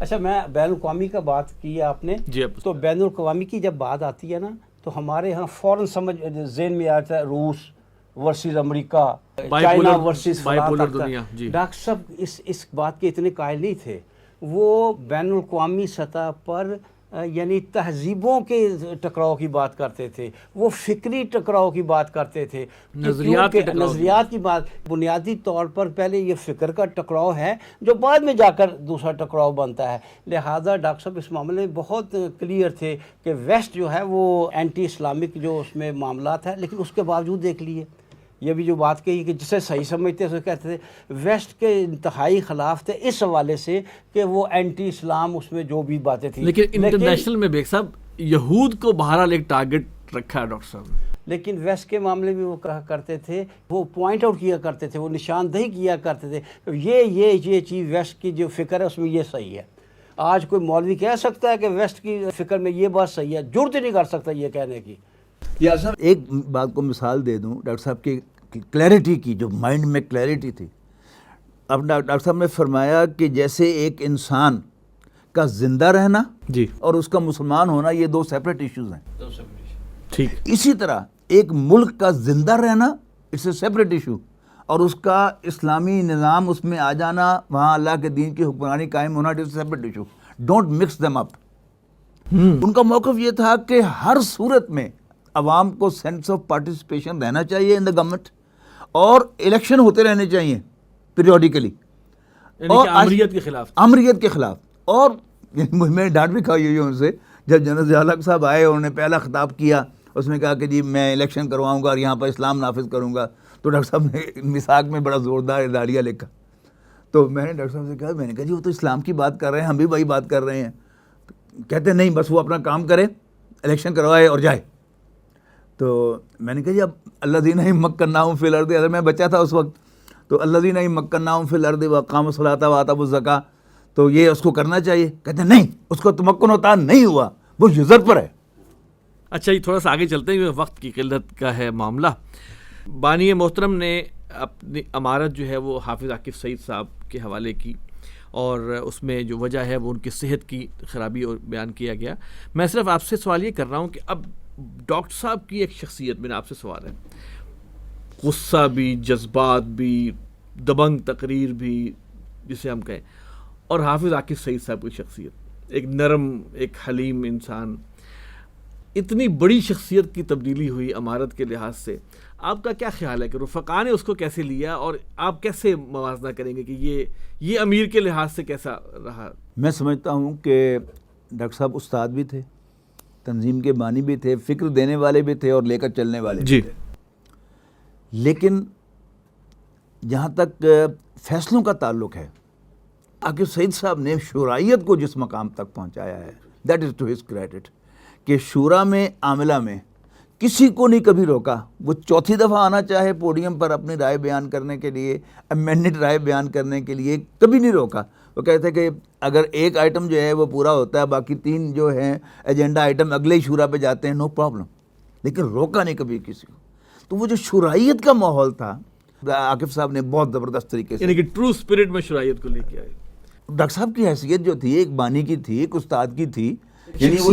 اچھا، میں بین الاقوامی کا بات کی آپ نے،
جی،
تو بین الاقوامی کی جب بات آتی ہے نا تو ہمارے ہاں فوراً سمجھ ذہن میں آتا ہے روس ورسز امریکہ، چائنا ورسز
دنیا۔
ڈاکٹر صاحب اس بات کے اتنے قائل نہیں تھے، وہ بین الاقوامی سطح پر یعنی تہذیبوں کے ٹکراؤ کی بات کرتے تھے، وہ فکری ٹکراؤ کی بات کرتے تھے، نظریات کی بات۔ بنیادی طور پر پہلے یہ فکر کا ٹکراؤ ہے جو بعد میں جا کر دوسرا ٹکراؤ بنتا ہے، لہٰذا ڈاکٹر صاحب اس معاملے میں بہت کلیئر تھے کہ ویسٹ جو ہے وہ اینٹی اسلامک جو اس میں معاملات ہیں، لیکن اس کے باوجود دیکھ لیے یہ بھی جو بات کہی کہ جسے صحیح سمجھتے اسے کہتے تھے، ویسٹ کے انتہائی خلاف تھے اس حوالے سے کہ وہ اینٹی اسلام اس میں جو بھی باتیں تھیں۔
لیکن انٹرنیشنل میں بیگ صاحب یہود کو بہرحال ایک ٹارگٹ رکھا ہے ڈاکٹر صاحب،
لیکن ویسٹ کے معاملے میں وہ کہا کرتے تھے، وہ پوائنٹ آؤٹ کیا کرتے تھے، وہ نشاندہی کیا کرتے تھے، یہ چیز ویسٹ کی جو فکر ہے اس میں یہ صحیح ہے۔ آج کوئی مولوی کہہ سکتا ہے کہ ویسٹ کی فکر میں یہ بات صحیح ہے؟ جرت ہی نہیں کر سکتا یہ کہنے کی۔
ایک بات کو مثال دے دوں ڈاکٹر صاحب کی کلیئرٹی کی، جو مائنڈ میں کلیئرٹی تھی۔ اب ڈاکٹر صاحب نے فرمایا کہ جیسے ایک انسان کا زندہ رہنا
جی
اور اس کا مسلمان ہونا یہ دو سیپریٹ ایشوز ہیں،
ٹھیک،
اسی طرح ایک ملک کا زندہ رہنا اٹس اے سیپریٹ ایشو، اور اس کا اسلامی نظام اس میں آ جانا، وہاں اللہ کے دین کی حکمرانی قائم ہونا it's a separate issue, don't mix them up. ان کا موقف یہ تھا کہ ہر صورت میں عوام کو سینس آف پارٹیسپیشن رہنا چاہیے ان دا گورنمنٹ، اور الیکشن ہوتے رہنے چاہیے پیریوڈیکلی، اور امریت کے خلاف۔ اور میں ڈانٹ بھی کھائی ہوئی ہوں ان سے، جب جنرل ضیاء الحق صاحب آئے انہوں نے پہلا خطاب کیا، اس میں کہا کہ جی میں الیکشن کرواؤں گا اور یہاں پر اسلام نافذ کروں گا، تو ڈاکٹر صاحب نے مساق میں بڑا زوردار اداریہ لکھا، تو میں نے ڈاکٹر صاحب سے کہا، میں نے کہا جی وہ تو اسلام کی بات کر رہے ہیں، ہم بھی وہی بات کر رہے ہیں، کہتے نہیں بس وہ اپنا کام کرے، الیکشن کروائے اور جائے۔ تو میں نے کہا جی اب الذین مکناہم فی الارض، اگر میں بچا تھا اس وقت تو الذین مکناہم فی الارض واقاموا الصلاۃ وآتوا الزکاۃ، تو یہ اس کو کرنا چاہیے. کہتے ہیں نہیں، اس کو تمکن ہوتا نہیں ہوا، وہ یوزر پر ہے.
اچھا یہ تھوڑا سا آگے چلتے ہوئے، وقت کی قلت کا ہے معاملہ. بانی محترم نے اپنی امارت جو ہے وہ حافظ عاکف سعید صاحب کے حوالے کی، اور اس میں جو وجہ ہے وہ ان کی صحت کی خرابی اور بیان کیا گیا. میں صرف آپ سے سوال یہ کر رہا ہوں کہ اب ڈاکٹر صاحب کی ایک شخصیت، میں نے آپ سے سوال ہے، غصہ بھی، جذبات بھی، دبنگ تقریر بھی جسے ہم کہیں، اور حافظ عاکف سعید صاحب کی شخصیت ایک نرم، ایک حلیم انسان، اتنی بڑی شخصیت کی تبدیلی ہوئی امارت کے لحاظ سے. آپ کا کیا خیال ہے کہ رفقا نے اس کو کیسے لیا، اور آپ کیسے موازنہ کریں گے کہ یہ امیر کے لحاظ سے کیسا رہا؟
میں سمجھتا ہوں کہ ڈاکٹر صاحب استاد بھی تھے، تنظیم کے بانی بھی تھے، فکر دینے والے بھی تھے اور لے کر چلنے والے بھی تھے. لیکن جہاں تک فیصلوں کا تعلق ہے، عاکف سعید صاحب نے شورائیت کو جس مقام تک پہنچایا ہے، that is to his credit, کہ شورا میں، عاملہ میں کسی کو نہیں کبھی روکا. وہ چوتھی دفعہ آنا چاہے پوڈیم پر اپنی رائے بیان کرنے کے لیے، امینڈڈ رائے بیان کرنے کے لیے، کبھی نہیں روکا. وہ کہتے ہیں کہ اگر ایک آئٹم جو ہے وہ پورا ہوتا ہے، باقی 3 جو ہیں ایجنڈا آئٹم اگلے ہی شورا پہ جاتے ہیں، نو پرابلم، لیکن روکا نہیں کبھی کسی کو. تو وہ جو شورائیت کا ماحول تھا، عاکف صاحب نے بہت زبردست طریقے سے،
یعنی کہ ٹرو اسپرٹ میں شرائط کو لے کے آئے.
ڈاکٹر صاحب کی حیثیت جو تھی ایک بانی کی تھی، ایک استاد کی تھی، یعنی وہ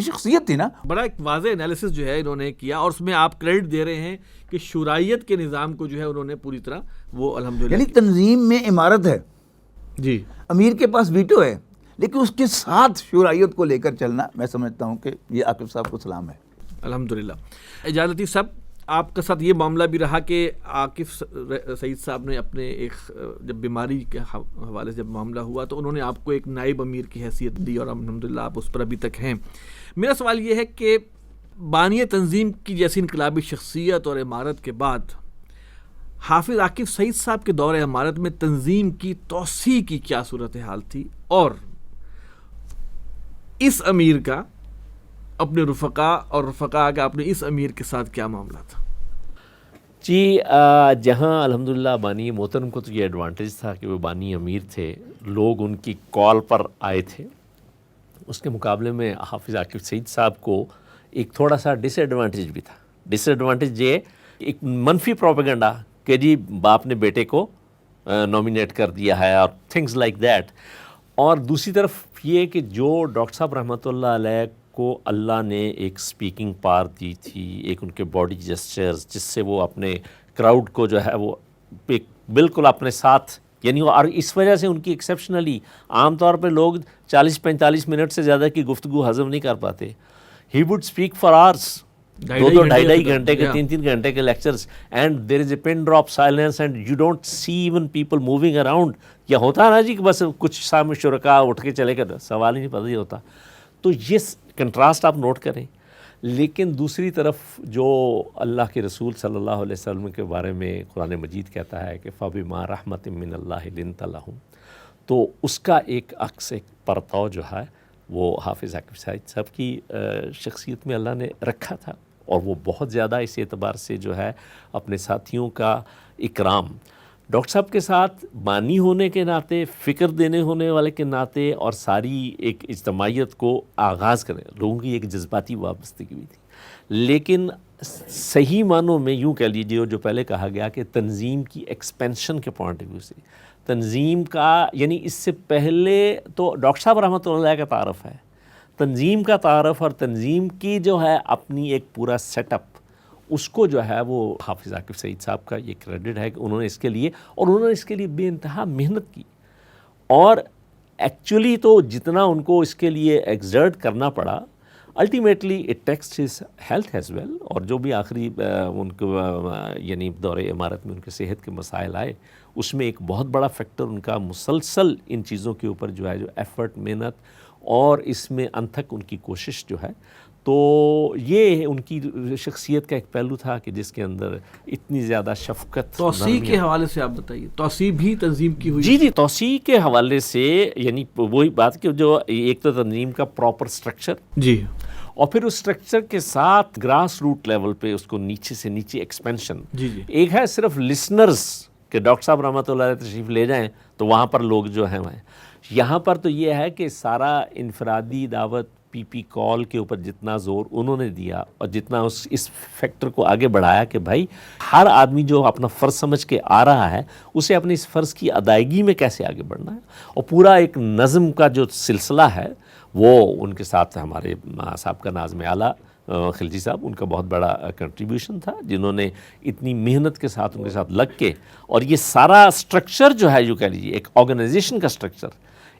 شخصیت تھی نا.
بڑا ایک واضح انالیسس جو ہے انہوں نے کیا، اور اس میں آپ کریڈٹ دے رہے ہیں کہ شورائیت کے نظام کو جو ہے انہوں نے پوری طرح وہ الحمدللہ،
یعنی تنظیم میں عمارت ہے،
جی
امیر کے پاس ویٹو ہے، لیکن اس کے ساتھ شورائیت کو لے کر چلنا، میں سمجھتا ہوں کہ یہ عاکف صاحب کو سلام ہے.
الحمدللہ. اجازتی صاحب، آپ کے ساتھ یہ معاملہ بھی رہا کہ عاکف سعید صاحب نے اپنے ایک جب بیماری کے حوالے سے جب معاملہ ہوا تو انہوں نے آپ کو ایک نائب امیر کی حیثیت دی، اور الحمدللہ آپ اس پر ابھی تک ہیں. میرا سوال یہ ہے کہ بانی تنظیم کی جیسی انقلابی شخصیت اور عمارت کے بعد حافظ عاکف سعید صاحب کے دور عمارت میں تنظیم کی توسیع کی کیا صورتحال تھی، اور اس امیر کا اپنے رفقا اور رفقا کا اپنے اس امیر کے ساتھ کیا معاملہ تھا؟
جی جہاں الحمدللہ بانی محترم کو تو یہ ایڈوانٹیج تھا کہ وہ بانی امیر تھے، لوگ ان کی کال پر آئے تھے. اس کے مقابلے میں حافظ عاکف سعید صاحب کو ایک تھوڑا سا ڈس ایڈوانٹیج بھی تھا. ڈس ایڈوانٹیج یہ ایک منفی پروپیگنڈا کہ جی باپ نے بیٹے کو نومینیٹ کر دیا ہے اور تھنگز لائک دیٹ. اور دوسری طرف یہ کہ جو ڈاکٹر صاحب رحمۃ اللہ علیہ کو اللہ نے ایک سپیکنگ پار دی تھی، ایک ان کے باڈی جسچرز، جس سے وہ اپنے کراؤڈ کو جو ہے وہ بالکل اپنے ساتھ، یعنی اور اس وجہ سے ان کی ایکسیپشنلی عام طور پہ لوگ 40-45 منٹ سے زیادہ کی گفتگو ہضم نہیں کر پاتے. He would speak for hours, 2-2 گھنٹے کے 3-3 گھنٹے کے lectures, and there is a pin drop silence and you don't see even people moving around. یا ہوتا ہے نا جی کہ بس کچھ سامنے شرکا اٹھ کے چلے گئے، سوال ہی نہیں پتہ ہی ہوتا. تو یہ کنٹراسٹ آپ نوٹ کریں. لیکن دوسری طرف جو اللہ کے رسول صلی اللہ علیہ وسلم کے بارے میں قرآن مجید کہتا ہے کہ فَبِمَا رَحْمَةٍ مِّنَ اللَّهِ لِنْتَ لَهُمْ، تو اس کا ایک عکس، ایک پرتاؤ جو ہے وہ حافظ عاکف سعید صاحب کی شخصیت میں اللہ نے رکھا تھا. اور وہ بہت زیادہ اس اعتبار سے جو ہے اپنے ساتھیوں کا اکرام، ڈاکٹر صاحب کے ساتھ بانی ہونے کے ناطے، فکر دینے ہونے والے کے ناطے، اور ساری ایک اجتماعیت کو آغاز کریں، لوگوں کی ایک جذباتی وابستگی بھی تھی. لیکن صحیح معنوں میں یوں کہہ لیجیے جو پہلے کہا گیا کہ تنظیم کی ایکسپینشن کے پوائنٹ آف ویو سے، تنظیم کا یعنی اس سے پہلے تو ڈاکٹر صاحب رحمۃ اللہ علیہ کا تعارف ہے، تنظیم کا تعارف اور تنظیم کی جو ہے اپنی ایک پورا سیٹ اپ، اس کو جو ہے وہ حافظ عاکف سعید صاحب کا یہ کریڈٹ ہے کہ انہوں نے اس کے لیے، اور انہوں نے اس کے لیے بے انتہا محنت کی. اور ایکچولی تو جتنا ان کو اس کے لیے ایگزرٹ کرنا پڑا، ultimately it taxed his health as well. اور جو بھی آخری ان کو یعنی دور عمارت میں ان کے صحت کے مسائل آئے، اس میں ایک بہت بڑا فیکٹر ان کا مسلسل ان چیزوں کے اوپر جو ہے جو ایفرٹ، محنت، اور اس میں انتھک ان کی کوشش جو ہے. تو یہ ان کی شخصیت کا ایک پہلو تھا کہ جس کے اندر اتنی زیادہ شفقت.
توسیع کے حوالے سے آپ بتائیے، توسیع بھی تنظیم کی ہوئی؟
جی توسیع کے حوالے سے یعنی وہی بات کہ جو ایک تو تنظیم کا پراپر سٹرکچر،
جی،
اور پھر اس اسٹرکچر کے ساتھ گراس روٹ لیول پہ اس کو نیچے سے نیچے ایکسپینشن.
جی
ایک ہے صرف لسنرز کہ ڈاکٹر صاحب رحمۃ اللہ علیہ تشریف لے جائیں تو وہاں پر لوگ جو ہیں وہ ہیں. یہاں پر تو یہ ہے کہ سارا انفرادی دعوت پی پی کال کے اوپر جتنا زور انہوں نے دیا اور جتنا اس فیکٹر کو آگے بڑھایا کہ بھائی ہر آدمی جو اپنا فرض سمجھ کے آ رہا ہے اسے اپنے اس فرض کی ادائیگی میں کیسے آگے بڑھنا ہے. اور پورا ایک نظم کا جو سلسلہ ہے وہ ان کے ساتھ ہمارے صاحب کا ناظم اعلیٰ خلجی صاحب, ان کا بہت بڑا کنٹریبیوشن تھا, جنہوں نے اتنی محنت کے ساتھ ان کے ساتھ لگ کے اور یہ سارا سٹرکچر جو ہے, جو کہہ لیجیے ایک آرگنائزیشن کا سٹرکچر,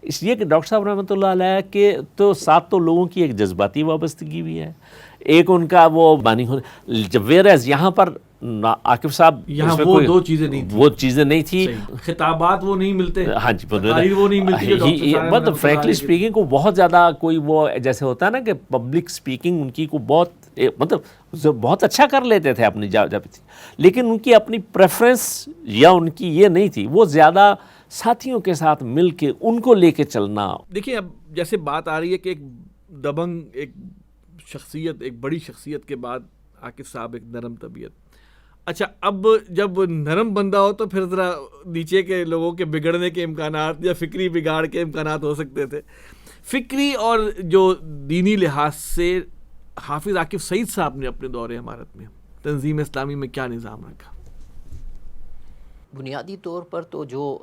اس لیے کہ ڈاکٹر صاحب رحمۃ اللہ علیہ کے تو ساتھ تو لوگوں کی ایک جذباتی وابستگی بھی ہے, ایک ان کا وہ بانی ہونے, جب ویئرز یہاں پر عاقب صاحب
یہاں وہ دو چیزیں نہیں تھیں,
وہ چیزیں نہیں تھی,
خطابات وہ نہیں ملتے,
ہاں جی,
تقاریر وہ نہیں ملتی,
مطلب فرینکلی اسپیکنگ کو بہت زیادہ کوئی وہ جیسے ہوتا ہے نا کہ پبلک اسپیکنگ ان کی کو بہت مطلب بہت اچھا کر لیتے تھے اپنی جگہ پہ تھی, لیکن ان کی اپنی پریفرنس یا ان کی یہ نہیں تھی, وہ زیادہ ساتھیوں کے ساتھ مل کے ان کو لے کے چلنا.
دیکھیں اب جیسے بات آ رہی ہے کہ ایک دبنگ ایک شخصیت, ایک بڑی شخصیت کے بعد عاقب صاحب ایک نرم طبیعت. اچھا, اب جب نرم بندہ ہو تو پھر ذرا نیچے کے لوگوں کے بگڑنے کے امکانات یا فکری بگاڑ کے امکانات ہو سکتے تھے. فکری اور جو دینی لحاظ سے حافظ عاقب سعید صاحب نے اپنے دور امارت میں تنظیم اسلامی میں کیا نظام رکھا؟
بنیادی طور پر تو جو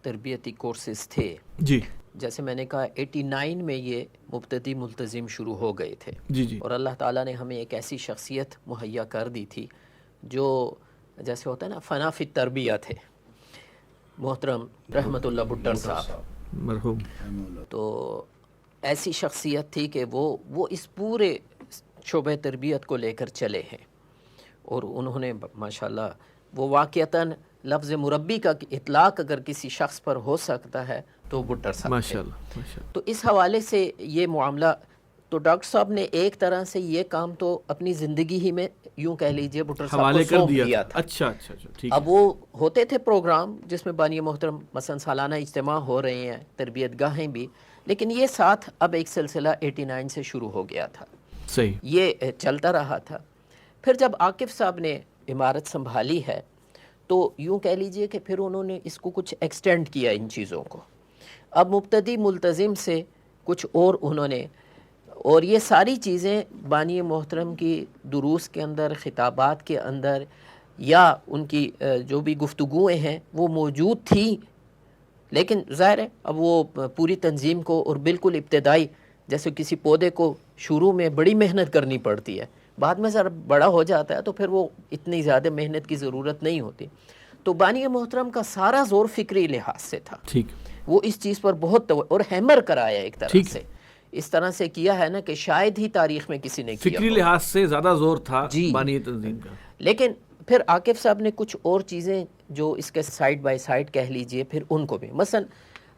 تربیتی کورسز تھے,
جی
جیسے میں نے کہا 89 میں یہ مبتدی ملتزم شروع ہو گئے تھے,
جی
اور اللہ تعالیٰ نے ہمیں ایک ایسی شخصیت مہیا کر دی تھی جو جیسے ہوتا ہے نا فنا فی تربیہ تھے, محترم رحمت اللہ بھٹر صاحب
مرحوم.
تو ایسی شخصیت تھی کہ وہ اس پورے شعبہ تربیت کو لے کر چلے ہیں, اور انہوں نے ماشاءاللہ وہ واقعتاً لفظ مربی کا اطلاق اگر کسی شخص پر ہو سکتا ہے تو بھٹر صاحب
ماشاءاللہ.
تو اس حوالے سے یہ معاملہ, تو ڈاکٹر صاحب نے ایک طرح سے یہ کام تو اپنی زندگی ہی میں یوں کہہ لیجئے بھٹر صاحب
حوالے
کو
کر
سونپ
دیا
دیا تھا.
اچھا, ٹھیک.
اب وہ ہوتے تھے پروگرام جس میں بانی محترم مثلا سالانہ اجتماع ہو رہے ہیں, تربیت گاہیں بھی, لیکن یہ ساتھ اب ایک سلسلہ 89 سے شروع ہو گیا تھا,
صحیح,
یہ چلتا رہا تھا. پھر جب عاقب صاحب نے عمارت سنبھالی ہے تو یوں کہہ لیجئے کہ پھر انہوں نے اس کو کچھ ایکسٹینڈ کیا ان چیزوں کو. اب مبتدی ملتزم سے کچھ اور انہوں نے, اور یہ ساری چیزیں بانی محترم کی دروس کے اندر, خطابات کے اندر, یا ان کی جو بھی گفتگویں ہیں وہ موجود تھیں, لیکن ظاہر ہے اب وہ پوری تنظیم کو, اور بالکل ابتدائی جیسے کسی پودے کو شروع میں بڑی محنت کرنی پڑتی ہے, بعد میں ذرا بڑا ہو جاتا ہے تو پھر وہ اتنی زیادہ محنت کی ضرورت نہیں ہوتی. تو بانی محترم کا سارا زور فکری لحاظ سے تھا,
ٹھیک,
وہ اس چیز پر بہت اور ہیمر کرایا ایک طرح سے, اس طرح سے کیا ہے نا کہ شاید ہی تاریخ میں کسی نے کیا,
فکری لحاظ سے زیادہ زور تھا
جی
بانی تنظیم کا.
لیکن پھر عاقب صاحب نے کچھ اور چیزیں جو اس کے سائڈ بائی سائڈ کہہ لیجئے پھر ان کو بھی, مثلا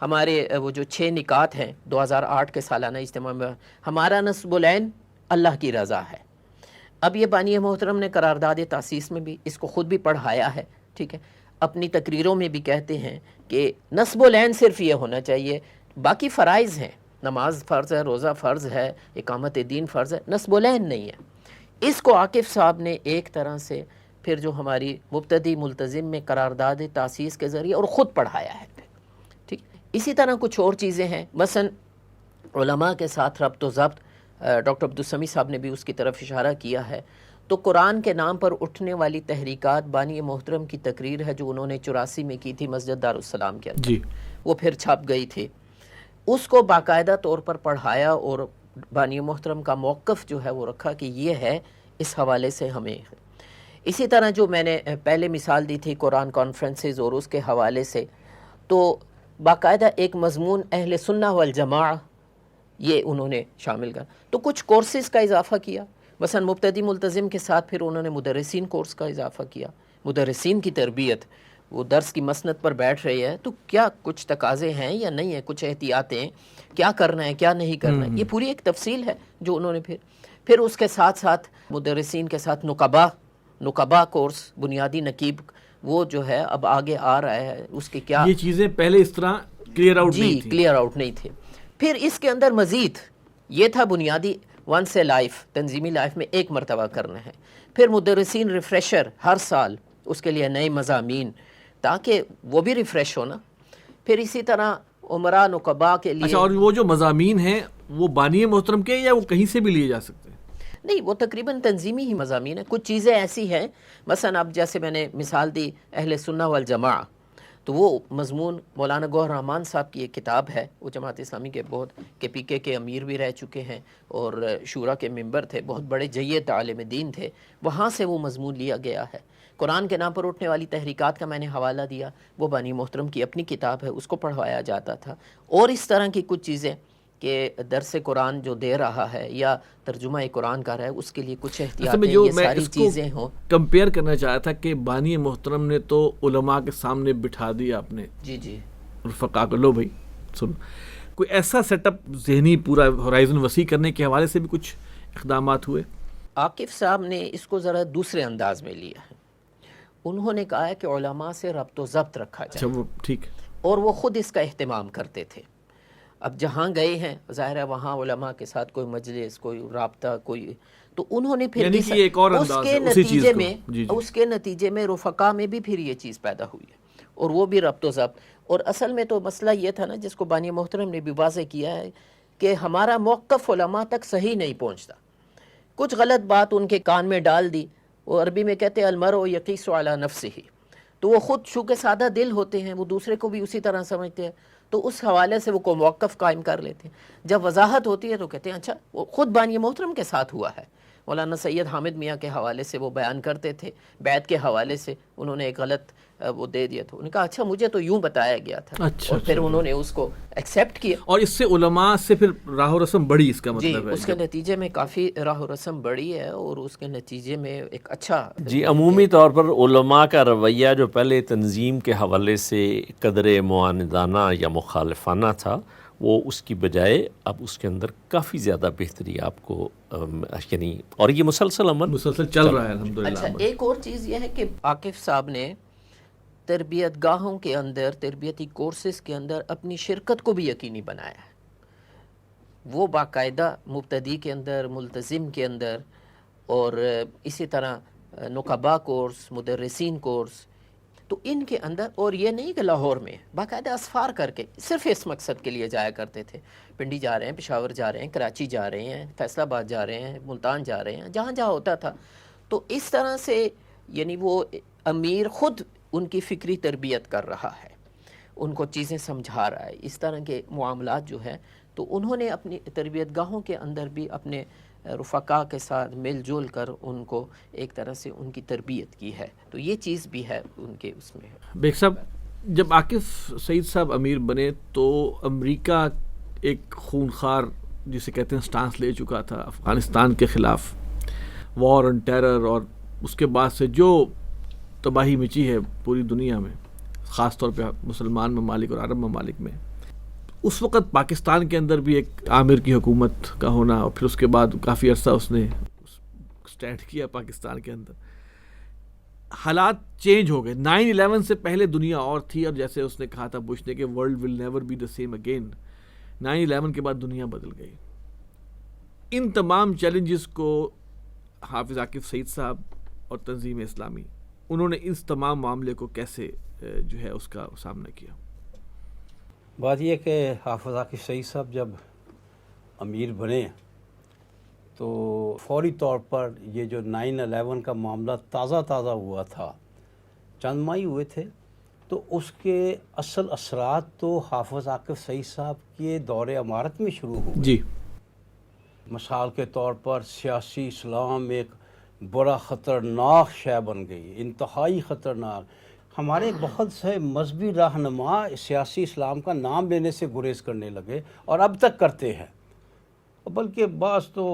ہمارے وہ جو 6 نکات ہیں 2008 کے سالانہ اجتماع میں, ہمارا نصب العین اللہ کی رضا ہے. اب یہ بانی محترم نے قرارداد تاسیس میں بھی اس کو خود بھی پڑھایا ہے, ٹھیک ہے, اپنی تقریروں میں بھی کہتے ہیں کہ نصب العین صرف یہ ہونا چاہیے, باقی فرائض ہیں, نماز فرض ہے, روزہ فرض ہے, اقامت دین فرض ہے, نصب العین نہیں ہے. اس کو عاقب صاحب نے ایک طرح سے پھر جو ہماری مبتدی ملتزم میں قرارداد تاسیس کے ذریعے اور خود پڑھایا ہے, ٹھیک. اسی طرح کچھ اور چیزیں ہیں, مثلا علماء کے ساتھ ربط و ضبط, ڈاکٹر عبدالسمیع صاحب نے بھی اس کی طرف اشارہ کیا ہے. تو قرآن کے نام پر اٹھنے والی تحریکات, بانی محترم کی تقریر ہے جو انہوں نے 84 میں کی تھی مسجد دارالسلام کے اندر,
جی,
وہ پھر چھپ گئی تھی, اس کو باقاعدہ طور پر پڑھایا, اور بانی محترم کا موقف جو ہے وہ رکھا کہ یہ ہے, اس حوالے سے ہمیں. اسی طرح جو میں نے پہلے مثال دی تھی قرآن کانفرنسز اور اس کے حوالے سے, تو باقاعدہ ایک مضمون اہل سنہ والجماع یہ انہوں نے شامل کر. تو کچھ کورسز کا اضافہ کیا, مثلا مبتدی ملتزم کے ساتھ پھر انہوں نے مدرسین کورس کا اضافہ کیا, مدرسین کی تربیت, وہ درس کی مسند پر بیٹھ رہی ہے تو کیا کچھ تقاضے ہیں یا نہیں ہیں, کچھ احتیاطیں, کیا کرنا ہے کیا نہیں کرنا ہے, یہ پوری ایک تفصیل ہے جو انہوں نے پھر اس کے ساتھ ساتھ مدرسین کے ساتھ نقبہ کورس, بنیادی نقیب, وہ جو ہے اب آگے آ رہا ہے, اس کے کیا
یہ چیزیں پہلے اس طرح کلیئر آؤٹ نہیں تھی.
کلیئر آؤٹ نہیں تھے. پھر اس کے اندر مزید یہ تھا بنیادی, ونس اے لائف، تنظیمی لائف میں ایک مرتبہ کرنا ہے. پھر مدرسین ریفریشر ہر سال، اس کے لیے نئے مضامین تاکہ وہ بھی ریفریش ہونا. پھر اسی طرح عمرا نقبا کے لیے.
اچھا، اور وہ جو مضامین ہیں وہ بانی محترم کے یا وہ کہیں سے بھی لیے جا سکتے ہیں؟
نہیں، وہ تقریباً تنظیمی ہی مضامین ہیں. کچھ چیزیں ایسی ہیں، مثلا اب جیسے میں نے مثال دی اہل سنہ والجماع، تو وہ مضمون مولانا گوہر رحمان صاحب کی ایک کتاب ہے. وہ جماعت اسلامی کے بہت PK کے امیر بھی رہ چکے ہیں اور شورا کے ممبر تھے، بہت بڑے جید عالم دین تھے. وہاں سے وہ مضمون لیا گیا ہے. قرآن کے نام پر اٹھنے والی تحریکات کا میں نے حوالہ دیا، وہ بانی محترم کی اپنی کتاب ہے، اس کو پڑھوایا جاتا تھا. اور اس طرح کی کچھ چیزیں کہ درس قرآن جو دے رہا ہے یا ترجمہ قرآن کر رہا ہے، اس کے لیے کچھ احتیاطیں، یہ ساری چیزیں ہوں.
کمپیئر کرنا چاہا تھا کہ بانی محترم نے تو علماء کے سامنے بٹھا دیا اپنے
جی
رفقا کو، لو بھائی سن. کوئی ایسا سیٹ اپ ذہنی پورا ہورائزن وسیع کرنے کے حوالے سے بھی کچھ اقدامات ہوئے؟
عاقف صاحب نے اس کو ذرا دوسرے انداز میں لیا ہے. انہوں نے کہا ہے کہ علماء سے ربط و ضبط رکھا جائے.
اچھا، وہ ٹھیک،
اور وہ خود اس کا اہتمام کرتے تھے. اب جہاں گئے ہیں ظاہر ہے وہاں علماء کے ساتھ کوئی مجلس، کوئی رابطہ، کوئی، تو انہوں نے پھر
یعنی کہ ایک اور انداز ہے اسی چیز کو.
اس کے نتیجے میں رفقا میں بھی پھر یہ چیز پیدا ہوئی ہے، اور وہ بھی ربط و ضبط. اور اصل میں تو مسئلہ یہ تھا نا، جس کو بانی محترم نے بھی واضح کیا ہے، کہ ہمارا موقف علماء تک صحیح نہیں پہنچتا. کچھ غلط بات ان کے کان میں ڈال دی. وہ عربی میں کہتے ہیں المرء یقیس علی نفسہ، تو وہ خود چونکہ سادہ دل ہوتے ہیں، وہ دوسرے کو بھی اسی طرح سمجھتے ہیں، تو اس حوالے سے وہ کو موقف قائم کر لیتے ہیں. جب وضاحت ہوتی ہے تو کہتے ہیں اچھا وہ خود بانی محترم کے ساتھ ہوا ہے. مولانا سید حامد میاں کے حوالے سے وہ بیان کرتے تھے، بیعت کے حوالے سے انہوں نے ایک غلط وہ دے دیا تھا. انہوں نے کہا اچھا مجھے تو یوں بتایا گیا تھا، اور پھر انہوں نے اس کو ایکسیپٹ کیا.
اور اس سے علماء سے پھر راہ و رسم بڑھی، اس کا مطلب ہے
اس کے نتیجے میں کافی راہ و رسم بڑھی ہے، اور اس کے نتیجے میں ایک اچھا
عمومی طور پر علماء کا رویہ جو پہلے تنظیم کے حوالے سے قدر معاندانہ یا مخالفانہ تھا، وہ اس کی بجائے اب اس کے اندر کافی زیادہ بہتری آپ کو یعنی، اور یہ مسلسل
چل رہا ہے الحمدللہ.
اچھا، ایک اور چیز یہ ہے کہ عاقف صاحب نے تربیت گاہوں کے اندر، تربیتی کورسز کے اندر اپنی شرکت کو بھی یقینی بنایا ہے. وہ باقاعدہ مبتدی کے اندر، ملتزم کے اندر، اور اسی طرح نقبا کورس، مدرسین کورس، تو ان کے اندر. اور یہ نہیں کہ لاہور میں باقاعدہ اسفار کر کے صرف اس مقصد کے لیے جایا کرتے تھے. پنڈی جا رہے ہیں، پشاور جا رہے ہیں، کراچی جا رہے ہیں، فیصل آباد جا رہے ہیں، ملتان جا رہے ہیں، جہاں جہاں ہوتا تھا. تو اس طرح سے یعنی وہ امیر خود ان کی فکری تربیت کر رہا ہے، ان کو چیزیں سمجھا رہا ہے. اس طرح کے معاملات جو ہیں، تو انہوں نے اپنی تربیت گاہوں کے اندر بھی اپنے رفقا کے ساتھ مل جل کر ان کو ایک طرح سے ان کی تربیت کی ہے. تو یہ چیز بھی ہے ان کے اس میں.
بیگ صاحب، جب عاقف سعید صاحب امیر بنے تو امریکہ ایک خونخوار جسے کہتے ہیں سٹانس لے چکا تھا افغانستان کے خلاف، وار آن ٹیرر، اور اس کے بعد سے جو تباہی مچی ہے پوری دنیا میں، خاص طور پہ مسلمان ممالک اور عرب ممالک میں. اس وقت پاکستان کے اندر بھی ایک عامر کی حکومت کا ہونا، اور پھر اس کے بعد کافی عرصہ اس نے اسٹینڈ کیا پاکستان کے اندر. حالات چینج ہو گئے. 9/11 سے پہلے دنیا اور تھی، اور جیسے اس نے کہا تھا بش نے کہ world will never be the same again. 9/11 کے بعد دنیا بدل گئی. ان تمام چیلنجز کو حافظ عاقف سعید صاحب اور تنظیم اسلامی، انہوں نے اس تمام معاملے کو کیسے جو ہے اس کا سامنا کیا؟
بات یہ کہ حافظ عاقف سعید صاحب جب امیر بنے تو فوری طور پر یہ جو 9/11 کا معاملہ تازہ ہوا تھا، چند ماہ ہوئے تھے، تو اس کے اصل اثرات تو حافظ عاقف سعید صاحب کے دور امارت میں شروع ہوئے.
جی،
مثال کے طور پر سیاسی اسلام ایک بڑا خطرناک شے بن گئی، انتہائی خطرناک. ہمارے بہت سے مذہبی رہنما سیاسی اسلام کا نام لینے سے گریز کرنے لگے، اور اب تک کرتے ہیں. بلکہ بعض تو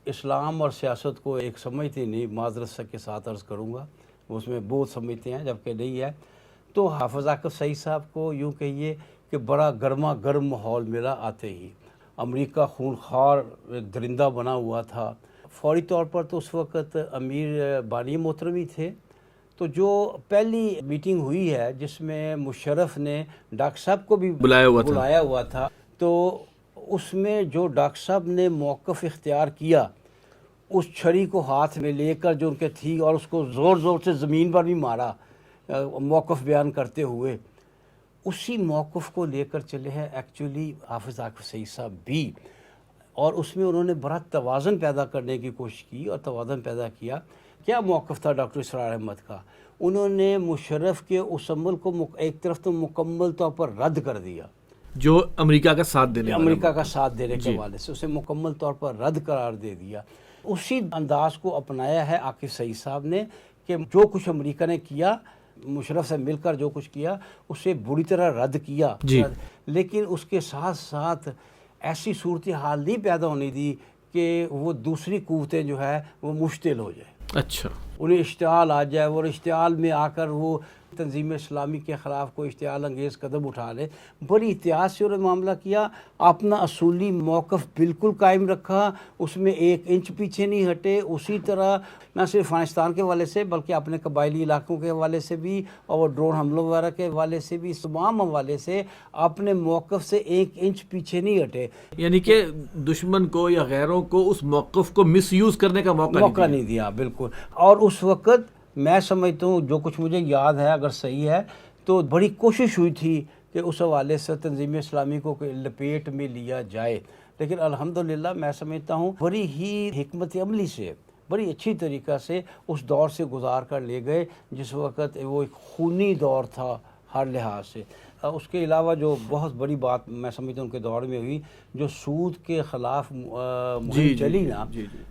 اسلام اور سیاست کو ایک سمجھتے نہیں، معذرت کے ساتھ عرض کروں گا، اس میں بہت سمجھتے ہیں جبکہ نہیں ہے. تو حافظ عاقف سعید صاحب کو یوں کہیے کہ بڑا گرما گرم ماحول ملا آتے ہی. امریکہ خونخوار درندہ بنا ہوا تھا. فوری طور پر تو اس وقت امیر بانی محترمی تھے. تو جو پہلی میٹنگ ہوئی ہے جس میں مشرف نے ڈاکٹر صاحب کو بھی بلایا ہوا تھا، تو اس میں جو ڈاکٹر صاحب نے موقف اختیار کیا، اس چھڑی کو ہاتھ میں لے کر جو ان کے تھی اور اس کو زور زور سے زمین پر بھی مارا موقف بیان کرتے ہوئے، اسی موقف کو لے کر چلے ہیں ایکچولی حافظ عاکف سعید صاحب بھی، اور اس میں انہوں نے بڑا توازن پیدا کرنے کی کوشش کی اور توازن پیدا کیا۔ کیا موقف تھا ڈاکٹر اسرار احمد کا؟ انہوں نے مشرف کے اس عمل کو ایک طرف تو مکمل طور پر رد کر دیا،
جو امریکہ کا ساتھ دینے والا،
امریکہ کا ساتھ دینے کے حوالے سے اسے مکمل طور پر رد قرار دے دیا۔ اسی انداز کو اپنایا ہے عاکف سعید صاحب نے کہ جو کچھ امریکہ نے کیا، مشرف سے مل کر جو کچھ کیا، اسے بری طرح رد کیا، لیکن اس کے ساتھ ساتھ ایسی صورتحال نہیں پیدا ہونے دی کہ وہ دوسری قوتیں جو ہے وہ مشتعل ہو جائیں،
اچھا
انہیں اشتعال آ جائے اور اشتعال میں آ کر وہ تنظیم اسلامی کے خلاف کوئی اشتعال انگیز قدم اٹھا لے۔ بڑی احتیاط سے انہوں نے معاملہ کیا، اپنا اصولی موقف بالکل قائم رکھا، اس میں 1 انچ پیچھے نہیں ہٹے، اسی طرح نہ صرف افغانستان کے حوالے سے بلکہ اپنے قبائلی علاقوں کے حوالے سے بھی اور ڈرون حملوں وغیرہ کے حوالے سے بھی، تمام حوالے سے اپنے موقف سے 1 انچ پیچھے نہیں ہٹے۔
یعنی کہ دشمن کو یا غیروں کو اس موقف کو مس یوز کرنے کا موقع
نہیں دیا، بالکل۔ اور اس وقت میں سمجھتا ہوں جو کچھ مجھے یاد ہے، اگر صحیح ہے تو بڑی کوشش ہوئی تھی کہ اس حوالے سے تنظیم اسلامی کو لپیٹ میں لیا جائے، لیکن الحمدللہ میں سمجھتا ہوں بڑی ہی حکمت عملی سے، بڑی اچھی طریقہ سے اس دور سے گزار کر لے گئے جس وقت وہ ایک خونی دور تھا ہر لحاظ سے۔ اس کے علاوہ جو بہت بڑی بات میں سمجھتا ہوں ان کے دور میں ہوئی، جو سود کے خلاف مہم چلی نا،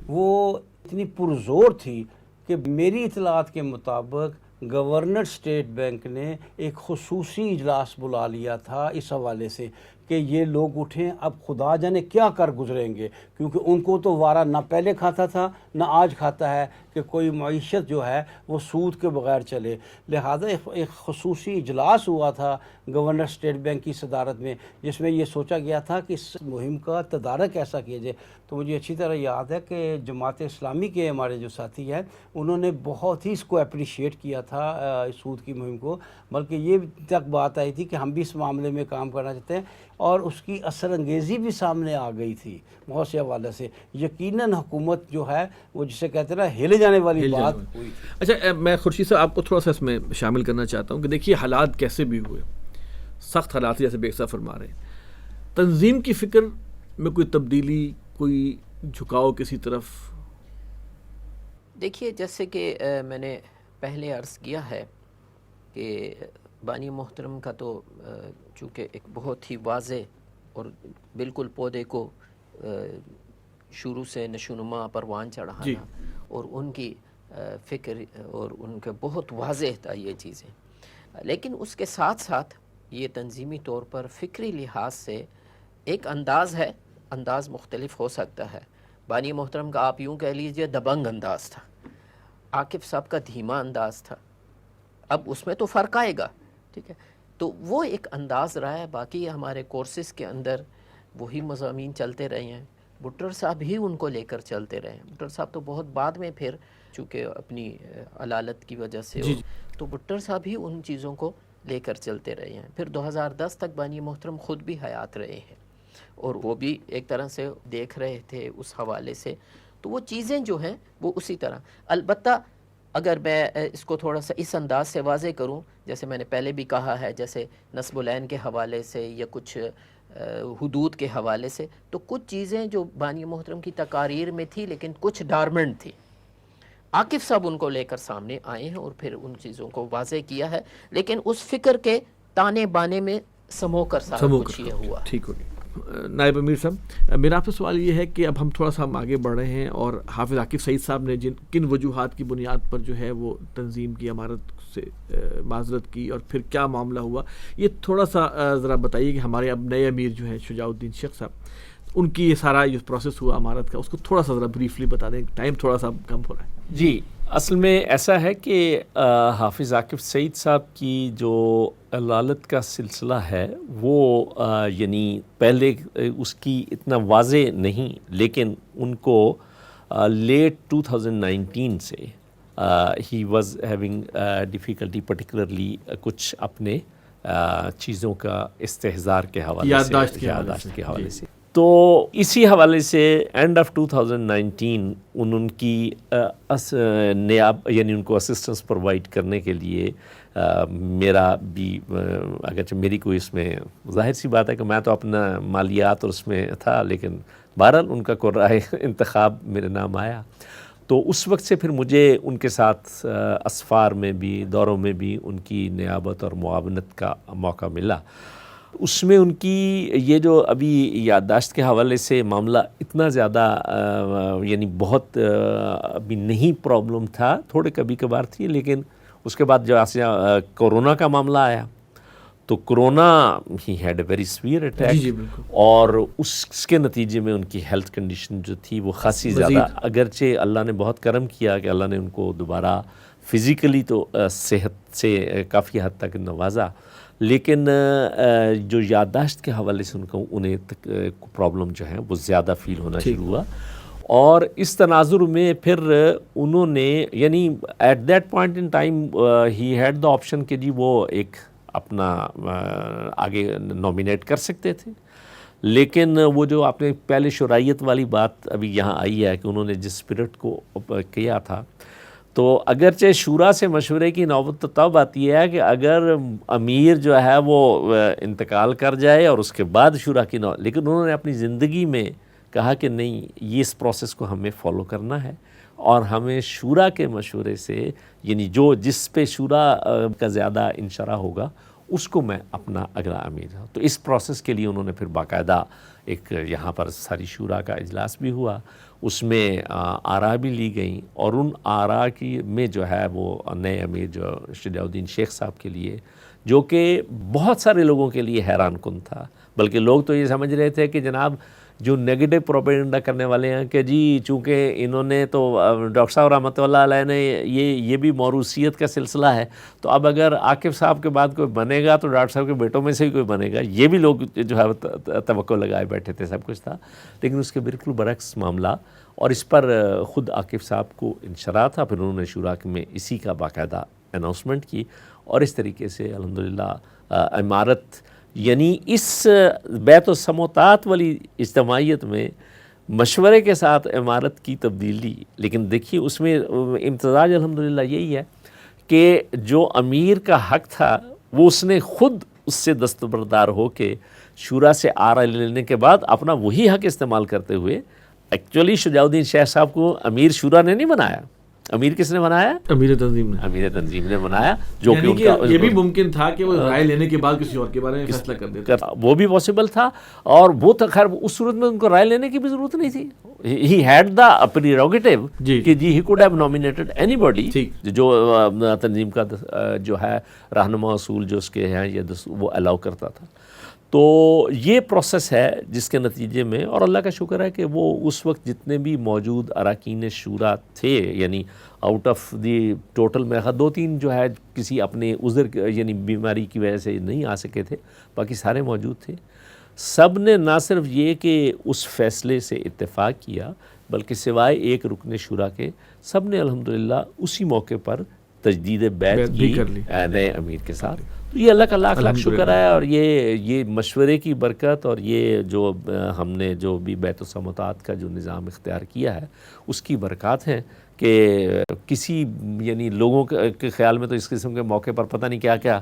وہ اتنی پرزور تھی کہ میری اطلاعات کے مطابق گورنر اسٹیٹ بینک نے ایک خصوصی اجلاس بلا لیا تھا اس حوالے سے کہ یہ لوگ اٹھیں، اب خدا جانے کیا کر گزریں گے، کیونکہ ان کو تو وارہ نہ پہلے کھاتا تھا نہ آج کھاتا ہے کہ کوئی معیشت جو ہے وہ سود کے بغیر چلے۔ لہذا ایک خصوصی اجلاس ہوا تھا گورنر اسٹیٹ بینک کی صدارت میں، جس میں یہ سوچا گیا تھا کہ اس مہم کا تدارک کیسا کیا جائے۔ تو مجھے اچھی طرح یاد ہے کہ جماعت اسلامی کے ہمارے جو ساتھی ہیں انہوں نے بہت ہی اس کو اپریشیٹ کیا تھا، سود کی مہم کو، بلکہ یہ تک بات آئی تھی کہ ہم بھی اس معاملے میں کام کرنا چاہتے ہیں، اور اس کی اثر انگیزی بھی سامنے آ گئی تھی بہت سے حوالے سے۔ یقیناً حکومت جو ہے وہ جسے کہتے ہیں نا ہل جانے والی بات ہوئی تھی۔
اچھا میں خورشید صاحب آپ کو تھوڑا سا اس میں شامل کرنا چاہتا ہوں کہ دیکھیے حالات کیسے بھی ہوئے، سخت حالات جیسے بیگ صاحب فرما رہے ہیں، تنظیم کی فکر میں کوئی تبدیلی، کوئی جھکاؤ کسی طرف؟
دیکھیے جیسے کہ میں نے پہلے عرض کیا ہے کہ بانی محترم کا تو چونکہ ایک بہت ہی واضح اور بالکل پودے کو شروع سے نشوونما پروان چڑھانا اور ان کی فکر اور ان کے بہت واضح تھا یہ چیزیں، لیکن اس کے ساتھ ساتھ یہ تنظیمی طور پر فکری لحاظ سے ایک انداز ہے، انداز مختلف ہو سکتا ہے۔ بانی محترم کا آپ یوں کہہ لیجئے دبنگ انداز تھا، عاکف صاحب کا دھیما انداز تھا، اب اس میں تو فرق آئے گا، ٹھیک ہے، تو وہ ایک انداز رہا ہے۔ باقی ہمارے کورسز کے اندر وہی مضامین چلتے رہے ہیں، بھٹر صاحب ہی ان کو لے کر چلتے رہے ہیں۔ بھٹر صاحب تو بہت بعد میں پھر چونکہ اپنی علالت کی وجہ سے تو بھٹر صاحب ہی ان چیزوں کو لے کر چلتے رہے ہیں۔ پھر 2010 تک بانی محترم خود بھی حیات رہے ہیں اور وہ بھی ایک طرح سے دیکھ رہے تھے اس حوالے سے، تو وہ چیزیں جو ہیں وہ اسی طرح۔ البتہ اگر میں اس کو تھوڑا سا اس انداز سے واضح کروں، جیسے میں نے پہلے بھی کہا ہے، جیسے نصب العین کے حوالے سے یا کچھ حدود کے حوالے سے، تو کچھ چیزیں جو بانی محترم کی تقاریر میں تھی لیکن کچھ ڈارمنٹ تھی، عاکف صاحب ان کو لے کر سامنے آئے ہیں اور پھر ان چیزوں کو واضح کیا ہے، لیکن اس فکر کے تانے بانے میں سمو کر سارا کچھ یہ ہوا۔
ٹھیک ہوگی نائب امیر صاحب، میرا آپ سے سوال یہ ہے کہ اب ہم تھوڑا سا ہم آگے بڑھ رہے ہیں اور حافظ عاکف سعید صاحب نے کن وجوہات کی بنیاد پر جو ہے وہ تنظیم کی عمارت سے معذرت کی اور پھر کیا معاملہ ہوا، یہ تھوڑا سا ذرا بتائیے کہ ہمارے اب نئے امیر جو ہیں شجاع الدین شیخ صاحب، ان کی یہ سارا جو پروسیس ہوا عمارت کا، اس کو تھوڑا سا ذرا بریفلی بتا دیں، ٹائم تھوڑا سا کم ہو رہا ہے۔
جی، اصل میں ایسا ہے کہ حافظ عاکف سعید صاحب کی جو علالت کا سلسلہ ہے وہ یعنی پہلے اس کی اتنا واضح نہیں، لیکن ان کو لیٹ 2019 سے he was having difficulty particularly کچھ اپنے چیزوں کا استحضار کے حوالے سے، یادداشت کے حوالے سے، تو اسی حوالے سے اینڈ آف 2019 ان کی نیاب یعنی ان کو اسسٹنس پرووائڈ کرنے کے لیے میرا بھی اگرچہ میری کوئی اس میں ظاہر سی بات ہے کہ میں تو اپنا مالیات اور اس میں تھا، لیکن بہرحال ان کا قرعۂ انتخاب میرے نام آیا، تو اس وقت سے پھر مجھے ان کے ساتھ اسفار میں بھی دوروں میں بھی ان کی نیابت اور معاونت کا موقع ملا۔ اس میں ان کی یہ جو ابھی یادداشت کے حوالے سے معاملہ اتنا زیادہ یعنی بہت ابھی نہیں پرابلم تھا، تھوڑے کبھی کبھار تھی، لیکن اس کے بعد جو کورونا کا معاملہ آیا تو corona he had a very severe attack, اور اس کے نتیجے میں ان کی ہیلتھ کنڈیشن جو تھی وہ خاصی زیادہ، اگرچہ اللہ نے بہت کرم کیا کہ اللہ نے ان کو دوبارہ فزیکلی تو صحت سے کافی حد تک نوازا، لیکن جو یادداشت کے حوالے سے انہیں پرابلم جو ہے وہ زیادہ فیل ہونا شروع ہوا، اور اس تناظر میں پھر انہوں نے یعنی at that point in time he had the option کہ جی وہ ایک اپنا آگے نومینیٹ کر سکتے تھے، لیکن وہ جو آپ نے پہلے شرعیت والی بات ابھی یہاں آئی ہے کہ انہوں نے جس اسپرٹ کو کیا تھا، تو اگرچہ شورا سے مشورے کی نوبت تو تب آتی ہے کہ اگر امیر جو ہے وہ انتقال کر جائے اور اس کے بعد شورا کی لیکن انہوں نے اپنی زندگی میں کہا کہ نہیں، یہ اس پروسیس کو ہمیں فالو کرنا ہے، اور ہمیں شورا کے مشورے سے یعنی جس پہ شورا کا زیادہ انشرح ہوگا اس کو میں اپنا اگلا امیر ہوں۔ تو اس پروسیس کے لیے انہوں نے پھر باقاعدہ ایک یہاں پر ساری شورا کا اجلاس بھی ہوا، اس میں آراء بھی لی گئیں، اور ان آراء کی میں جو ہے وہ نئے امیر جو شجاع الدین شیخ صاحب کے لیے، جو کہ بہت سارے لوگوں کے لیے حیران کن تھا، بلکہ لوگ تو یہ سمجھ رہے تھے کہ جناب جو نیگیٹو پروپیگنڈا کرنے والے ہیں کہ جی چونکہ انہوں نے تو ڈاکٹر صاحب رحمۃ اللہ علیہ نے یہ بھی موروثیت کا سلسلہ ہے، تو اب اگر عاقب صاحب کے بعد کوئی بنے گا تو ڈاکٹر صاحب کے بیٹوں میں سے ہی کوئی بنے گا، یہ بھی لوگ جو ہے توقع لگائے بیٹھے تھے، سب کچھ تھا، لیکن اس کے بالکل برعکس معاملہ، اور اس پر خود عاقب صاحب کو انشراح تھا، پھر انہوں نے شورا میں اسی کا باقاعدہ اناؤنسمنٹ کی، اور اس طریقے سے الحمدللہ عمارت یعنی اس بیت و سموتات والی اجتماعیت میں مشورے کے ساتھ عمارت کی تبدیلی، لیکن دیکھیے اس میں امتزاج الحمدللہ یہی ہے کہ جو امیر کا حق تھا وہ اس نے خود اس سے دستبردار ہو کے شورا سے آراء لینے کے بعد اپنا وہی حق استعمال کرتے ہوئے، ایکچولی شجاع الدین شیخ صاحب کو امیر شورا نے نہیں بنایا، امیر کس نے بنایا؟
امیر تنظیم نے،
امیر تنظیم نے بنایا، جو کہ
ان کا یہ بھی ممکن تھا کہ وہ رائے لینے کے بعد کسی اور کے بارے میں فیصلہ کر دیتے،
وہ بھی پاسبل تھا، اور وہ تو خیر اس صورت میں ان کو رائے لینے کی بھی ضرورت نہیں تھی، ہی ہیڈ دا پریروگیٹو کہ جی he could have nominated anybody, جو تنظیم کا جو ہے رہنما اصول جو اس کے ہیں یہ وہ الاؤ کرتا تھا۔ تو یہ پروسیس ہے جس کے نتیجے میں، اور اللہ کا شکر ہے کہ وہ اس وقت جتنے بھی موجود اراکین شورا تھے، یعنی آؤٹ آف دی ٹوٹل میں 2-3 جو ہے کسی اپنے عذر یعنی بیماری کی وجہ سے نہیں آ سکے تھے، باقی سارے موجود تھے، سب نے نہ صرف یہ کہ اس فیصلے سے اتفاق کیا، بلکہ سوائے ایک رکن شورا کے سب نے الحمدللہ اسی موقع پر تجدید بیعت کی نئے امیر کے ساتھ۔ تو یہ اللہ کا لاکھ لاکھ شکر ہے، اور یہ مشورے کی برکت، اور یہ جو ہم نے جو بھی بیت و سموتات کا جو نظام اختیار کیا ہے اس کی برکات ہیں کہ کسی یعنی لوگوں کے خیال میں تو اس قسم کے موقع پر پتہ نہیں کیا کیا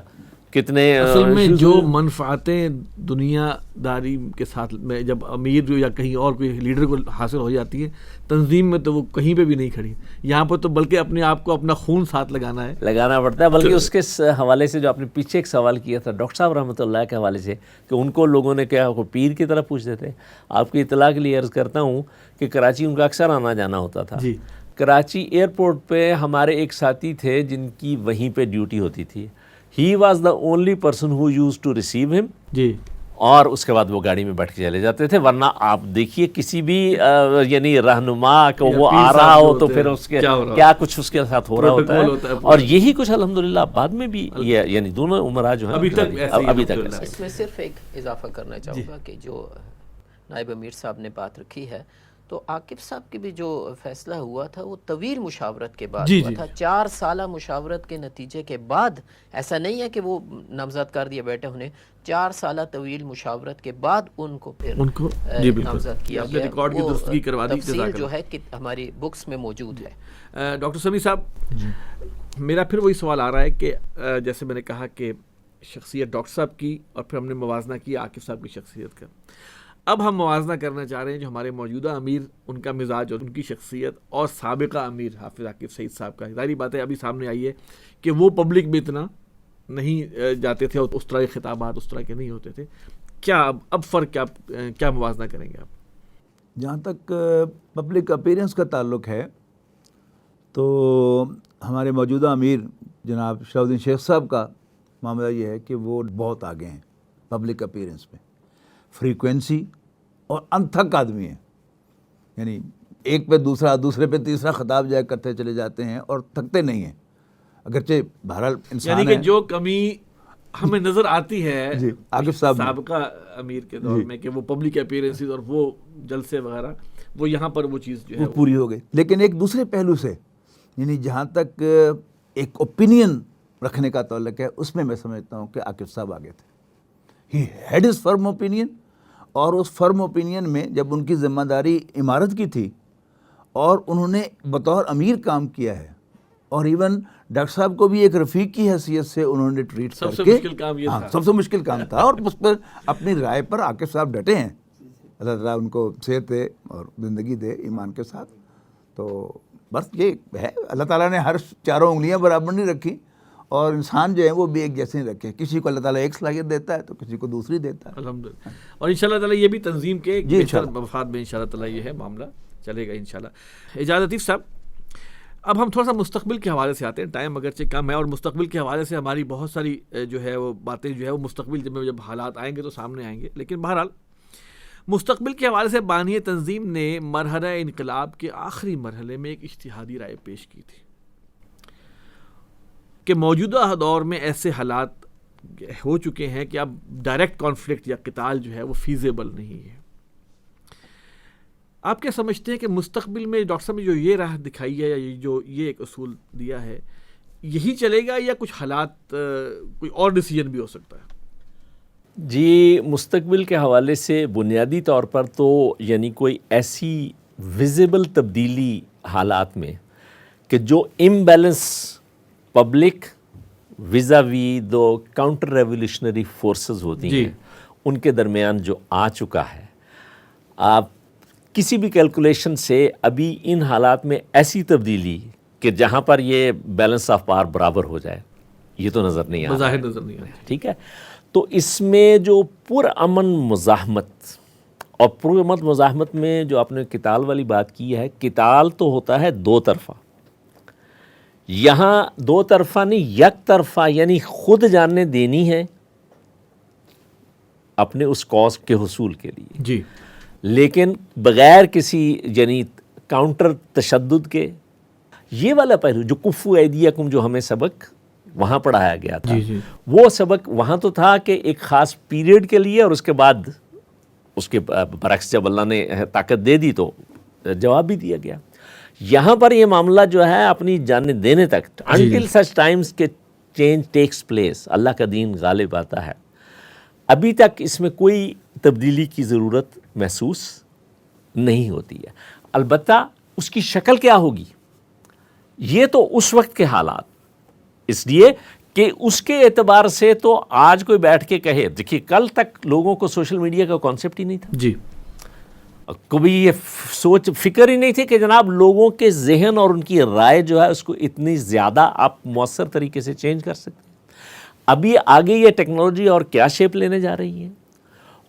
کتنے
اصل میں جو منفعتیں دنیا داری کے ساتھ میں جب امیر جو یا کہیں اور کوئی لیڈر کو حاصل ہو جاتی ہے، تنظیم میں تو وہ کہیں پہ بھی نہیں کھڑی، یہاں پر تو بلکہ اپنے آپ کو اپنا خون ساتھ لگانا
پڑتا ہے، بلکہ اس کے حوالے سے جو آپ نے پیچھے ایک سوال کیا تھا ڈاکٹر صاحب رحمۃ اللہ کے حوالے سے کہ ان کو لوگوں نے کیا پیر کی طرح پوچھتے تھے، آپ کی اطلاع کے لیے عرض کرتا ہوں کہ کراچی ان کا اکثر آنا جانا ہوتا تھا، کراچی ایئرپورٹ پہ ہمارے ایک ساتھی تھے جن کی وہیں پہ ڈیوٹی ہوتی تھی، he was the only person who used to receive him, اور اس کے بعد وہ گاڑی میں بیٹھ کے چلے جاتے تھے، ورنہ آپ دیکھیے کسی بھی یعنی رہنما کو وہ آ رہا ہو تو پھر اس کے کیا کچھ اس کے ساتھ ہو رہا ہوتا ہے، اور یہی کچھ الحمدللہ بعد میں بھی یعنی دونوں عمرہ جو ہیں ابھی تک۔
اس میں صرف ایک اضافہ کرنا چاہوں گا کہ جو نائب امیر صاحب نے بات رکھی ہے، تو عاقب صاحب کی بھی جو فیصلہ ہوا تھا وہ طویل مشاورت کے بعد
جی
ہوا
جی
تھا، 4 سالہ مشاورت کے نتیجے کے بعد. ایسا نہیں ہے کہ وہ نامزد کر دیا بیٹے انہیں، 4 سالہ طویل مشاورت کے بعد ان کو پھر
ان کو جی بالکل
نامزد کیا
آپ نے
گیا.
ریکارڈ کی
وہ
درستگی کروا دی.
تفصیل جو ہے کہ ہماری بکس میں موجود ہے.
ڈاکٹر سمیع صاحب، میرا پھر وہی سوال آ رہا ہے کہ جیسے میں نے کہا کہ شخصیت ڈاکٹر صاحب کی اور پھر ہم نے موازنہ کیا عاقب صاحب کی شخصیت کا، اب ہم موازنہ کرنا چاہ رہے ہیں جو ہمارے موجودہ امیر، ان کا مزاج اور ان کی شخصیت، اور سابقہ امیر حافظ عاقب سعید صاحب کا. ظاہری بات ہے ابھی سامنے آئی ہے کہ وہ پبلک میں اتنا نہیں جاتے تھے اور اس طرح کے خطابات اس طرح کے نہیں ہوتے تھے. کیا اب فرق کیا موازنہ کریں گے آپ؟
جہاں تک پبلک اپیرنس کا تعلق ہے تو ہمارے موجودہ امیر جناب شہاب الدین شیخ صاحب کا معاملہ یہ ہے کہ وہ بہت آگے ہیں پبلک اپیرنس میں، فریکوینسی اور انتھک آدمی ہیں. یعنی ایک پہ دوسرا، دوسرے پہ تیسرا خطاب جائے کرتے چلے جاتے ہیں اور تھکتے نہیں ہیں. اگرچہ بہرحال انسان
یعنی کہ
ہے.
جو کمی ہمیں نظر آتی ہے
جی عاقب صاحب
سابقہ امیر کے دور میں کہ وہ پبلک اپیرنسز اور وہ جلسے وغیرہ، وہ یہاں پر وہ چیز جو ہے
وہ پوری ہو گئی. لیکن ایک دوسرے پہلو سے، یعنی جہاں تک ایک اوپینین رکھنے کا تعلق ہے، اس میں سمجھتا ہوں کہ عاقب صاحب آگے تھے. He had is firm opinion, اور اس فرم اوپینین میں جب ان کی ذمہ داری عمارت کی تھی اور انہوں نے بطور امیر کام کیا ہے، اور ایون ڈاکٹر صاحب کو بھی ایک رفیق کی حیثیت سے انہوں نے ٹریٹ کر کے،
سب سے مشکل کام یہ تھا.
سب سے مشکل کام تھا، اور اس پر اپنی رائے پر عاقب صاحب ڈٹے ہیں. اللہ تعالیٰ ان کو صحت دے اور زندگی دے ایمان کے ساتھ. تو بس یہ ہے، اللہ تعالیٰ نے ہر چاروں انگلیاں برابر نہیں رکھی، اور انسان جو ہے وہ بھی ایک جیسے نہیں رکھے. کسی کو اللہ تعالیٰ ایک صلاحیت دیتا ہے تو کسی کو دوسری دیتا ہے.
الحمدللہ. اور انشاءاللہ تعالیٰ یہ بھی تنظیم کے
جی انشاءاللہ
مفاد میں انشاءاللہ تعالیٰ یہ ہے معاملہ چلے گا انشاءاللہ. اجازت لطیف صاحب، اب ہم تھوڑا سا مستقبل کے حوالے سے آتے ہیں. ٹائم اگرچہ کم ہے اور مستقبل کے حوالے سے ہماری بہت ساری جو ہے وہ باتیں جو ہے وہ مستقبل جب حالات آئیں گے تو سامنے آئیں گے. لیکن بہرحال مستقبل کے حوالے سے بانی تنظیم نے مرحلہ انقلاب کے آخری مرحلے میں ایک اجتہادی رائے پیش کی تھی کہ موجودہ دور میں ایسے حالات ہو چکے ہیں کہ اب ڈائریکٹ کانفلکٹ یا قتال جو ہے وہ فیزیبل نہیں ہے. آپ کیا سمجھتے ہیں کہ مستقبل میں ڈاکٹر صاحب نے جو یہ راہ دکھائی ہے یا جو یہ ایک اصول دیا ہے، یہی چلے گا یا کچھ حالات کوئی اور ڈیسیجن بھی ہو سکتا ہے؟
جی مستقبل کے حوالے سے بنیادی طور پر تو یعنی کوئی ایسی ویزیبل تبدیلی حالات میں کہ جو امبیلنس پبلک ویزا وی دو کاؤنٹر ریولیوشنری فورسز ہوتی ہیں ان کے درمیان جو آ چکا ہے، آپ کسی بھی کیلکولیشن سے ابھی ان حالات میں ایسی تبدیلی کہ جہاں پر یہ بیلنس آف پاور برابر ہو جائے، یہ تو نظر نہیں آ رہا ہے.
بظاہر نظر نہیں آتا.
ٹھیک ہے. تو اس میں جو پرامن مزاحمت، اور پرامن مزاحمت میں جو آپ نے قتال والی بات کی ہے، قتال تو ہوتا ہے دو طرفہ. یہاں دو طرفہ نہیں، یک طرفہ، یعنی خود جاننے دینی ہے اپنے اس کاز کے حصول کے لیے،
جی،
لیکن بغیر کسی یعنی کاؤنٹر تشدد کے. یہ والا پہلو جو کفو ایدیکم جو ہمیں سبق وہاں پڑھایا گیا تھا، وہ سبق وہاں تو تھا کہ ایک خاص پیریڈ کے لیے، اور اس کے بعد اس کے برعکس جب اللہ نے طاقت دے دی تو جواب بھی دیا گیا. یہاں پر یہ معاملہ جو ہے اپنی جاننے دینے تک، until such times کہ چینج ٹیکس پلیس، اللہ کا دین غالب آتا ہے، ابھی تک اس میں کوئی تبدیلی کی ضرورت محسوس نہیں ہوتی ہے. البتہ اس کی شکل کیا ہوگی یہ تو اس وقت کے حالات، اس لیے کہ اس کے اعتبار سے تو آج کوئی بیٹھ کے کہے، دیکھیے کل تک لوگوں کو سوشل میڈیا کا کانسیپٹ ہی نہیں تھا.
جی،
کبھی یہ سوچ فکر ہی نہیں تھی کہ جناب لوگوں کے ذہن اور ان کی رائے جو ہے اس کو اتنی زیادہ آپ مؤثر طریقے سے چینج کر سکتے ہیں. ابھی آگے یہ ٹیکنالوجی اور کیا شیپ لینے جا رہی ہے،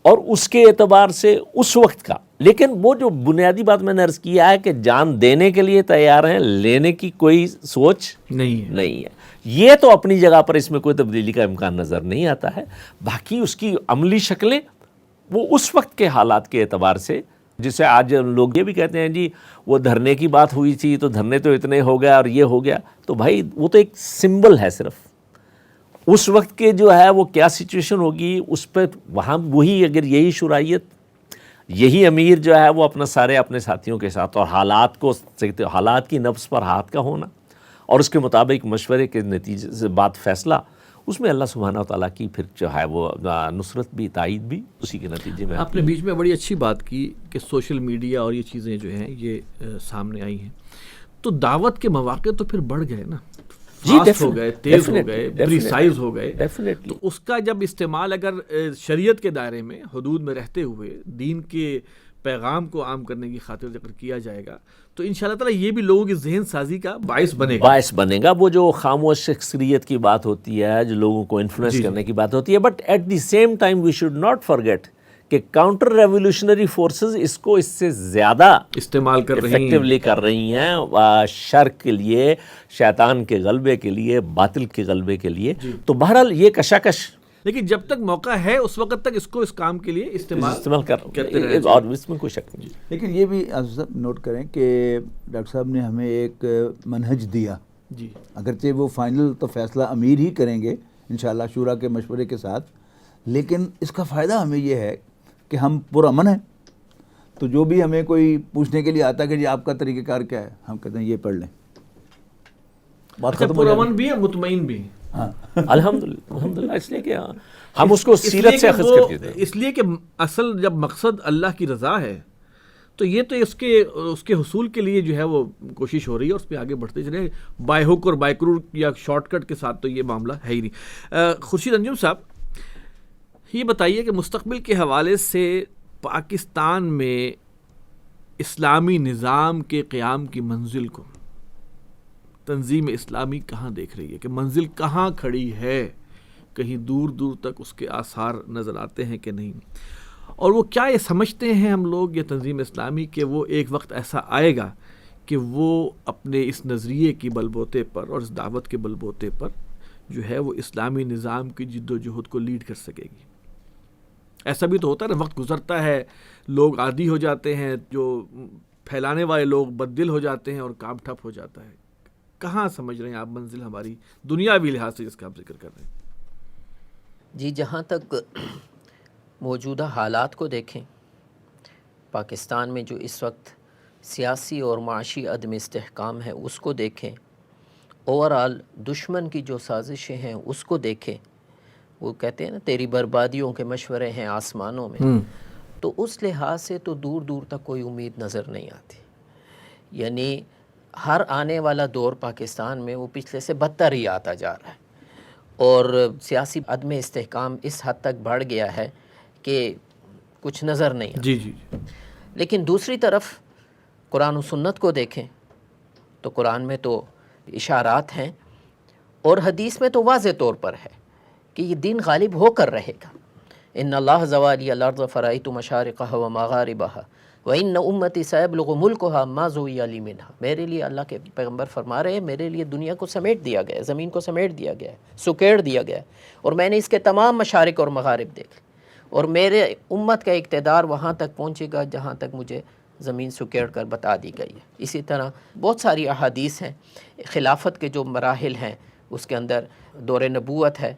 اور اس کے اعتبار سے اس وقت کا. لیکن وہ جو بنیادی بات میں نے عرض کیا ہے کہ جان دینے کے لیے تیار ہیں، لینے کی کوئی سوچ نہیں ہے. یہ تو اپنی جگہ پر اس میں کوئی تبدیلی کا امکان نظر نہیں آتا ہے. باقی اس کی عملی شکلیں وہ اس وقت کے حالات کے اعتبار سے، جسے آج لوگ یہ بھی کہتے ہیں جی وہ دھرنے کی بات ہوئی تھی تو دھرنے تو اتنے ہو گیا اور یہ ہو گیا، تو بھائی وہ تو ایک سمبل ہے صرف. اس وقت کے جو ہے وہ کیا سچویشن ہوگی اس پہ وہاں وہی اگر یہی شرائط یہی امیر جو ہے وہ اپنا سارے اپنے ساتھیوں کے ساتھ، اور حالات کی نبض پر ہاتھ کا ہونا اور اس کے مطابق مشورے کے نتیجے سے بعد فیصلہ، اس میں اللہ سبحانہ وتعالیٰ کی پھر جو ہے وہ نصرت بھی، تائید بھی اسی کے نتیجے میں
آپ نے بیچ میں بڑی اچھی بات کی کہ سوشل میڈیا اور یہ چیزیں جو ہیں یہ سامنے آئی ہیں، تو دعوت کے مواقع تو پھر بڑھ گئے نا، فاسٹ ہو گئے، تیز ہو گئے، پریسائز ہو گئے.
ڈیفینیٹلی.
تو اس کا جب استعمال اگر شریعت کے دائرے میں حدود میں رہتے ہوئے دین کے پیغام کو عام کرنے کی خاطر ذکر کیا جائے گا تو انشاءاللہ تعالیٰ یہ بھی لوگوں کی ذہن سازی کا باعث بنے گا.
وہ جو خاموش اکثریت کی بات ہوتی ہے، جو لوگوں کو انفلوئنس کرنے کی بات ہوتی ہے، but at the same time we should not forget کہ کاؤنٹر ریولیوشنری فورسز اس کو اس سے زیادہ
استعمال کر
افیکٹولی کر رہی ہیں شر کے لیے، شیطان کے غلبے کے لیے، باطل کے غلبے کے لیے. تو بہرحال یہ کشاکش،
لیکن جب تک موقع ہے اس وقت تک اس کو اس کام کے لیے استعمال
کرتے رہے، اور اس میں کوئی شک نہیں.
لیکن یہ بھی نوٹ کریں کہ ڈاکٹر صاحب نے ہمیں ایک منہج دیا،
جی
اگرچہ وہ فائنل تو فیصلہ امیر ہی کریں گے انشاءاللہ شورا کے مشورے کے ساتھ، لیکن اس کا فائدہ ہمیں یہ ہے کہ ہم پرامن ہیں. تو جو بھی ہمیں کوئی پوچھنے کے لیے آتا ہے کہ جی آپ کا طریقہ کار کیا ہے، ہم کہتے ہیں یہ پڑھ لیں، بات ختم ہو جائے.
پرامن بھی ہے، مطمئن بھی.
الحمدللہ. اس لیے کہ ہم اس کو سیرت سے اخذ کرتے تھے،
اس لیے کہ اصل جب مقصد اللہ کی رضا ہے تو یہ تو اس کے حصول کے لیے جو ہے وہ کوشش ہو رہی ہے، اور اس پہ آگے بڑھتے چلے. بائی ہک اور بائی کرور یا شارٹ کٹ کے ساتھ تو یہ معاملہ ہے ہی نہیں. خورشید انجم صاحب یہ بتائیے کہ مستقبل کے حوالے سے پاکستان میں اسلامی نظام کے قیام کی منزل کو تنظیم اسلامی کہاں دیکھ رہی ہے، کہ منزل کہاں کھڑی ہے؟ کہیں دور دور تک اس کے آثار نظر آتے ہیں کہ نہیں؟ اور وہ کیا یہ سمجھتے ہیں ہم لوگ یہ تنظیم اسلامی کہ وہ ایک وقت ایسا آئے گا کہ وہ اپنے اس نظریے کی بلبوتے پر اور اس دعوت کے بلبوتے پر جو ہے وہ اسلامی نظام کی جد و جہد کو لیڈ کر سکے گی؟ ایسا بھی تو ہوتا ہے نا، وقت گزرتا ہے، لوگ عادی ہو جاتے ہیں، جو پھیلانے والے لوگ بددل ہو جاتے ہیں اور کام ٹھپ ہو جاتا ہے. کہاں سمجھ رہے ہیں آپ منزل ہماری دنیاوی لحاظ سے جس کا آپ ذکر کر رہے ہیں؟
جی جہاں تک موجودہ حالات کو دیکھیں، پاکستان میں جو اس وقت سیاسی اور معاشی عدم استحکام ہے اس کو دیکھیں، اوورآل دشمن کی جو سازشیں ہیں اس کو دیکھیں، وہ کہتے ہیں نا تیری بربادیوں کے مشورے ہیں آسمانوں میں، تو اس لحاظ سے تو دور دور تک کوئی امید نظر نہیں آتی. یعنی ہر آنے والا دور پاکستان میں وہ پچھلے سے بدتر ہی آتا جا رہا ہے، اور سیاسی عدم استحکام اس حد تک بڑھ گیا ہے کہ کچھ نظر نہیں آتا.
جی.
لیکن دوسری طرف قرآن و سنت کو دیکھیں تو قرآن میں تو اشارات ہیں، اور حدیث میں تو واضح طور پر ہے کہ یہ دین غالب ہو کر رہے گا. ان اللہ زوالی الارض فرائیت مشارقہ و مغاربہ وان امتی سیبلغ ملکہا ما زوی علی منہا. میرے لیے اللہ کے پیغمبر فرما رہے ہیں میرے لیے دنیا کو سمیٹ دیا گیا ہے، زمین کو سمیٹ دیا گیا ہے، سکیڑ دیا گیا ہے، اور میں نے اس کے تمام مشارق اور مغارب دیکھ، اور میرے امت کا اقتدار وہاں تک پہنچے گا جہاں تک مجھے زمین سکیڑ کر بتا دی گئی ہے. اسی طرح بہت ساری احادیث ہیں. خلافت کے جو مراحل ہیں اس کے اندر دور نبوت ہے،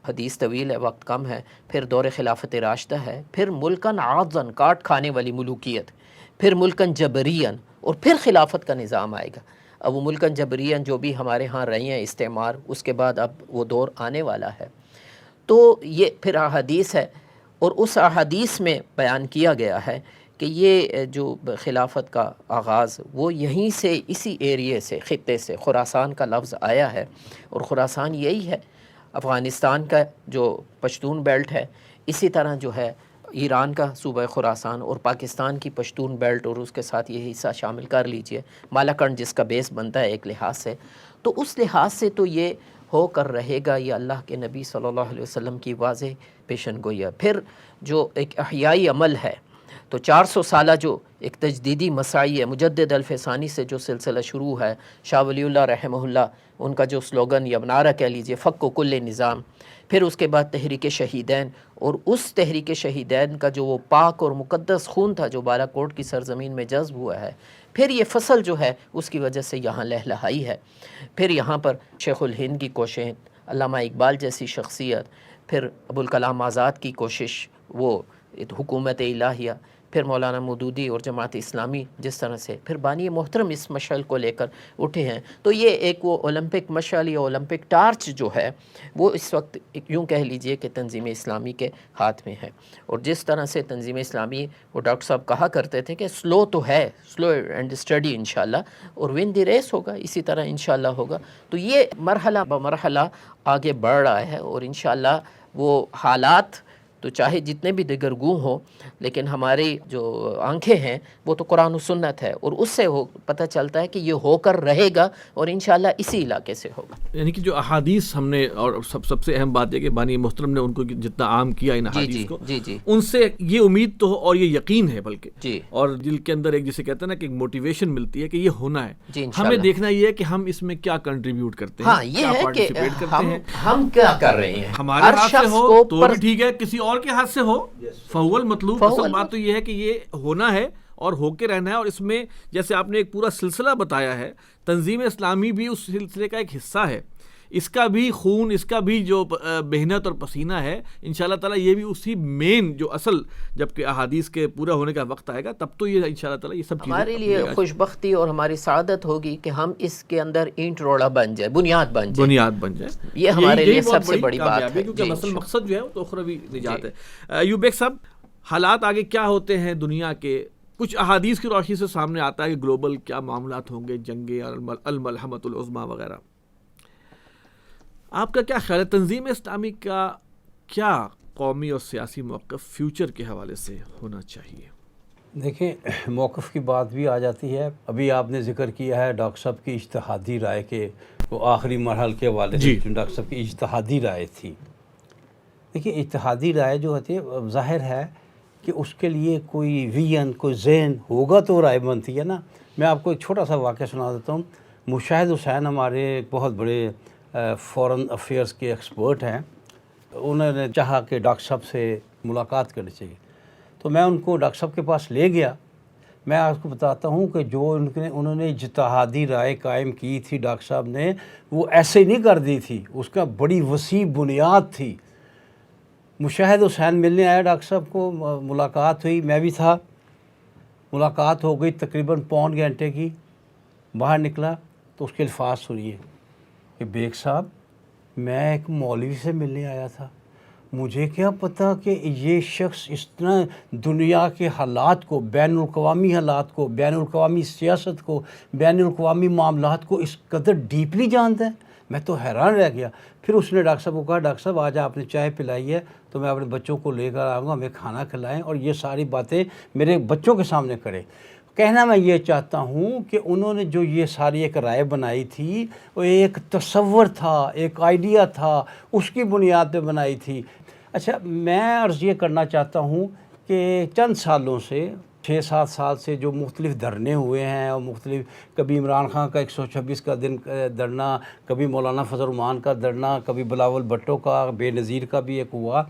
حدیث طویل ہے، وقت کم ہے، پھر دور خلافت راشدہ ہے، پھر ملکن عاضن کاٹ کھانے والی ملوکیت، پھر ملکن جبرین، اور پھر خلافت کا نظام آئے گا. اب وہ ملکن جبرین جو بھی ہمارے ہاں رہی ہیں استعمار، اس کے بعد اب وہ دور آنے والا ہے. تو یہ پھر احادیث ہے، اور اس احادیث میں بیان کیا گیا ہے کہ یہ جو خلافت کا آغاز وہ یہیں سے، اسی ایریے سے، خطے سے، خراسان کا لفظ آیا ہے، اور خراسان یہی ہے افغانستان کا جو پشتون بیلٹ ہے، اسی طرح جو ہے ایران کا صوبہ خراسان اور پاکستان کی پشتون بیلٹ، اور اس کے ساتھ یہ حصہ شامل کر لیجئے مالاکنڈ جس کا بیس بنتا ہے ایک لحاظ سے. تو اس لحاظ سے تو یہ ہو کر رہے گا، یہ اللہ کے نبی صلی اللہ علیہ وسلم کی واضح پیشن گوئی ہے. پھر جو ایک احیائی عمل ہے، تو 400 سالہ جو ایک تجدیدی مساعی ہے، مجدد الفسانی سے جو سلسلہ شروع ہے، شاہ ولی اللہ رحمہ اللہ ان کا جو سلوگن یا نعرہ کہہ لیجئے فک و کل نظام، پھر اس کے بعد تحریک شہیدین، اور اس تحریک شہیدین کا جو وہ پاک اور مقدس خون تھا جو بالا کوٹ کی سرزمین میں جذب ہوا ہے، پھر یہ فصل جو ہے اس کی وجہ سے یہاں لہلہائی ہے. پھر یہاں پر شیخ الہند کی کوششیں، علامہ اقبال جیسی شخصیت، پھر ابوالکلام آزاد کی کوشش، وہ حکومت الہیہ، پھر مولانا مودودی اور جماعت اسلامی جس طرح سے، پھر بانی محترم اس مشعل کو لے کر اٹھے ہیں. تو یہ ایک وہ اولمپک مشعل یا اولمپک ٹارچ جو ہے وہ اس وقت یوں کہہ لیجئے کہ تنظیم اسلامی کے ہاتھ میں ہے. اور جس طرح سے تنظیم اسلامی، وہ ڈاکٹر صاحب کہا کرتے تھے کہ سلو تو ہے، سلو اینڈ اسٹڈی انشاءاللہ، اور ون دی ریس ہوگا، اسی طرح انشاءاللہ ہوگا. تو یہ مرحلہ بمرحلہ آگے بڑھ رہا ہے، اور انشاءاللہ وہ حالات تو چاہے جتنے بھی دگرگوں ہوں، لیکن ہماری جو آنکھیں ہیں وہ تو قرآن و سنت ہے، اور اس سے پتہ چلتا ہے کہ یہ ہو کر رہے گا، اور انشاءاللہ اسی علاقے سے ہوگا.
یعنی کہ جو احادیث ہم نے، اور سب سے اہم بات ہے کہ بانی محترم نے ان کو جتنا عام کیا ان احادیث کو، ان سے یہ امید تو اور یہ یقین ہے بلکہ، اور دل کے اندر ایک جسے کہتے ہیں نا کہ ایک موٹیویشن ملتی ہے کہ یہ ہونا ہے. ہمیں دیکھنا یہ ہے کہ ہم اس میں کیا کنٹریبیوٹ کرتے ہیں،
یہ ہے کہ ہم کیا کر رہے ہیں.
ہمارے ہاتھ سے ہو تو بھی ٹھیک ہے، کسی اور کے ہاتھ سے ہو فہول مطلوب. اصل بات تو یہ ہے کہ یہ ہونا ہے اور ہو کے رہنا ہے. اور اس میں جیسے آپ نے ایک پورا سلسلہ بتایا ہے، تنظیم اسلامی بھی اس سلسلے کا ایک حصہ ہے، اس کا بھی خون، اس کا بھی جو محنت اور پسینہ ہے، انشاءاللہ تعالیٰ یہ بھی اسی مین جو اصل جب کہ احادیث کے پورا ہونے کا وقت آئے گا تب تو یہ انشاءاللہ تعالیٰ یہ سب چیزیں
ہمارے لیے خوش بختی اور ہماری سعادت ہوگی کہ ہم اس کے اندر اینٹ روڑا بن جائے، بنیاد بن جائے. یہ ہمارے لیے سب سے بڑی بات ہے،
کیونکہ اصل مقصد جو ہے وہ تو اخروی نجات ہے. ایوب بیگ صاحب، حالات آگے کیا ہوتے ہیں دنیا کے؟ کچھ احادیث کی روشنی سے سامنے آتا ہے کہ گلوبل کیا معاملات ہوں گے، جنگیں، الملحمۃ العظمیٰ وغیرہ. آپ کا کیا خیال ہے، تنظیم اسلامی کا کیا قومی اور سیاسی موقف فیوچر کے حوالے سے ہونا چاہیے؟
دیکھیں، موقف کی بات بھی آ جاتی ہے. ابھی آپ نے ذکر کیا ہے ڈاکٹر صاحب کی اجتہادی رائے کے، وہ آخری مرحلے کے حوالے سے ڈاکٹر صاحب کی اجتہادی رائے تھی. دیکھیں، اجتہادی رائے جو ہوتی ہے ظاہر ہے کہ اس کے لیے کوئی ویژن، کوئی ذہن ہوگا تو رائے بنتی ہے نا. میں آپ کو ایک چھوٹا سا واقعہ سنا دیتا ہوں. مشاہد حسین ہمارے بہت بڑے فورن افیئرس کے ایکسپرٹ ہیں. انہوں نے چاہا کہ ڈاکٹر صاحب سے ملاقات کرنی چاہیے، تو میں ان کو ڈاکٹر صاحب کے پاس لے گیا. میں آپ کو بتاتا ہوں کہ جو انہوں نے اجتہادی رائے قائم کی تھی ڈاکٹر صاحب نے، وہ ایسے نہیں کر دی تھی، اس کا بڑی وسیع بنیاد تھی. مشاہد حسین ملنے آیا ڈاکٹر صاحب کو، ملاقات ہوئی، میں بھی تھا. ملاقات ہو گئی تقریباً پون گھنٹے کی. باہر نکلا تو اس کے الفاظ سنیے کہ بیگ صاحب، میں ایک مولوی سے ملنے آیا تھا، مجھے کیا پتہ کہ یہ شخص اس طرح دنیا کے حالات کو، بین الاقوامی حالات کو، بین الاقوامی سیاست کو، بین الاقوامی معاملات کو اس قدر ڈیپلی جانتا ہے. میں تو حیران رہ گیا. پھر اس نے ڈاکٹر صاحب کو کہا، ڈاکٹر صاحب آج آپ نے چائے پلائی ہے تو میں اپنے بچوں کو لے کر آؤں گا، ہمیں کھانا کھلائیں اور یہ ساری باتیں میرے بچوں کے سامنے کریں. کہنا میں یہ چاہتا ہوں کہ انہوں نے جو یہ ساری ایک رائے بنائی تھی، وہ ایک تصور تھا، ایک آئیڈیا تھا، اس کی بنیاد پہ بنائی تھی. اچھا، میں عرض یہ کرنا چاہتا ہوں کہ چند سالوں سے، 6-7 سال سے جو مختلف دھرنے ہوئے ہیں، اور مختلف، کبھی عمران خان کا 126 کا دن دھرنا، کبھی مولانا فضل الرحمان کا دھرنا، کبھی بلاول بھٹو کا، بے نظیر کا بھی ایک ہوا.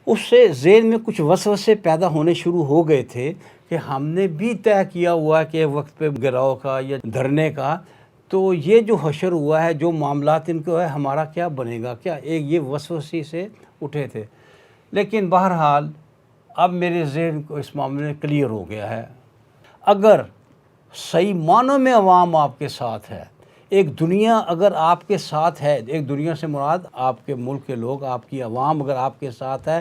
اس سے ذہن میں کچھ وسوسے پیدا ہونے شروع ہو گئے تھے کہ ہم نے بھی طے کیا ہوا ہے کہ وقت پہ گراؤ کا یا دھرنے کا، تو یہ جو حشر ہوا ہے، جو معاملات ان کو ہے، ہمارا کیا بنے گا، کیا ایک یہ وسوسے سے اٹھے تھے. لیکن بہرحال اب میرے ذہن کو اس معاملے میں کلیئر ہو گیا ہے. اگر صحیح معنوں میں عوام آپ کے ساتھ ہے، ایک دنیا اگر آپ کے ساتھ ہے، ایک دنیا سے مراد آپ کے ملک کے لوگ، آپ کی عوام اگر آپ کے ساتھ ہے،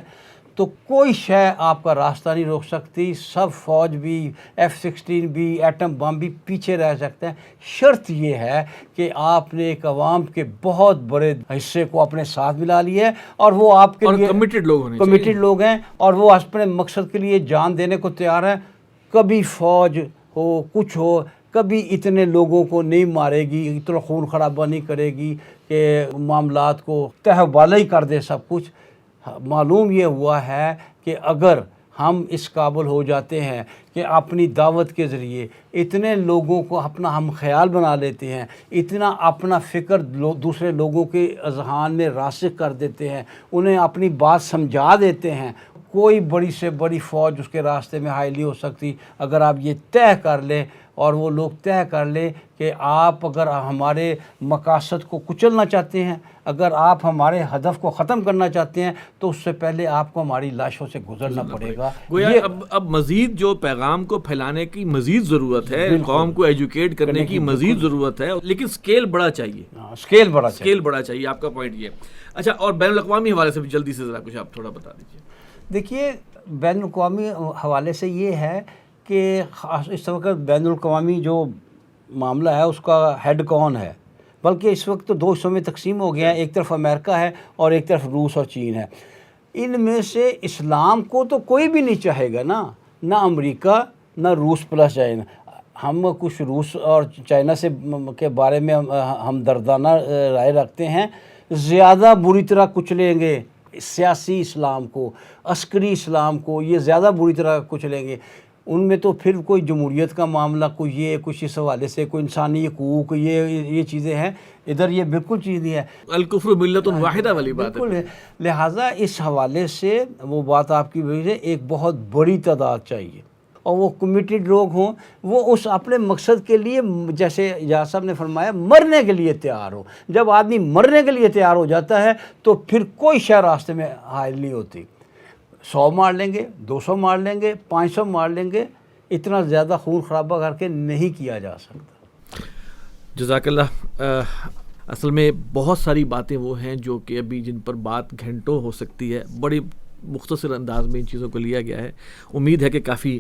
تو کوئی شے آپ کا راستہ نہیں روک سکتی. سب فوج بھی، F-16 بھی، ایٹم بم بھی پیچھے رہ سکتے ہیں. شرط یہ ہے کہ آپ نے ایک عوام کے بہت بڑے حصے کو اپنے ساتھ ملا لیا ہے، اور وہ آپ کے لیے کمیٹڈ لوگ ہیں، اور وہ اپنے مقصد کے لیے جان دینے کو تیار ہیں. کبھی فوج ہو، کچھ ہو، کبھی اتنے لوگوں کو نہیں مارے گی، اتنا خون خرابہ نہیں کرے گی کہ معاملات کو تہوالہ ہی کر دے سب کچھ. معلوم یہ ہوا ہے کہ اگر ہم اس قابل ہو جاتے ہیں کہ اپنی دعوت کے ذریعے اتنے لوگوں کو اپنا ہم خیال بنا لیتے ہیں، اتنا اپنا فکر دوسرے لوگوں کے اذہان میں راسخ کر دیتے ہیں، انہیں اپنی بات سمجھا دیتے ہیں، کوئی بڑی سے بڑی فوج اس کے راستے میں حائل نہیں ہو سکتی اگر آپ یہ طے کر لیں اور وہ لوگ طے کر لیں کہ آپ اگر ہمارے مقاصد کو کچلنا چاہتے ہیں، اگر آپ ہمارے ہدف کو ختم کرنا چاہتے ہیں تو اس سے پہلے آپ کو ہماری لاشوں سے گزرنا پڑے گا۔
گویا اب مزید جو پیغام کو پھیلانے کی مزید ضرورت ہے، قوم کو ایجوکیٹ کرنے کی مزید ضرورت ہے، لیکن سکیل بڑا چاہیے،
سکیل بڑا چاہیے،
سکیل بڑا چاہیے، آپ کا پوائنٹ یہ ہے۔ اچھا، اور بین الاقوامی حوالے سے بھی جلدی سے ذرا کچھ آپ تھوڑا بتا دیجیے۔
دیکھیے بین الاقوامی حوالے سے یہ ہے کہ اس وقت بین الاقوامی جو معاملہ ہے اس کا ہیڈ کون ہے، بلکہ اس وقت تو دو حصوں میں تقسیم ہو گیا ہے، ایک طرف امریکہ ہے اور ایک طرف روس اور چین ہے۔ ان میں سے اسلام کو تو کوئی بھی نہیں چاہے گا نا، نہ امریکہ نہ روس پلس چائنا۔ ہم کچھ روس اور چائنا سے کے بارے میں ہم دردانہ رائے رکھتے ہیں، زیادہ بری طرح کچلیں گے سیاسی اسلام کو، عسکری اسلام کو، یہ زیادہ بری طرح کچلیں گے۔ ان میں تو پھر کوئی جمہوریت کا معاملہ، کوئی یہ کچھ اس حوالے سے، کوئی انسانی حقوق، یہ چیزیں ہیں، ادھر یہ بالکل چیز نہیں ہے،
الکفر ملت واحدہ والی بات ہے۔
بالکل ہے۔ لہٰذا اس حوالے سے وہ بات آپ کی وجہ سے ایک بہت بڑی تعداد چاہیے اور وہ کمیٹڈ لوگ ہوں، وہ اس اپنے مقصد کے لیے جیسے یاسر صاحب نے فرمایا مرنے کے لیے تیار ہو۔ جب آدمی مرنے کے لیے تیار ہو جاتا ہے تو پھر کوئی شے راستے میں حائل نہیں ہوتی۔ 100 مار لیں گے، 200 مار لیں گے، 500 مار لیں گے، اتنا زیادہ خون خرابہ کر کے نہیں کیا جا سکتا۔
جزاک اللہ۔ اصل میں بہت ساری باتیں وہ ہیں جو کہ ابھی جن پر بات گھنٹوں ہو سکتی ہے، بڑی مختصر انداز میں ان چیزوں کو لیا گیا ہے۔ امید ہے کہ کافی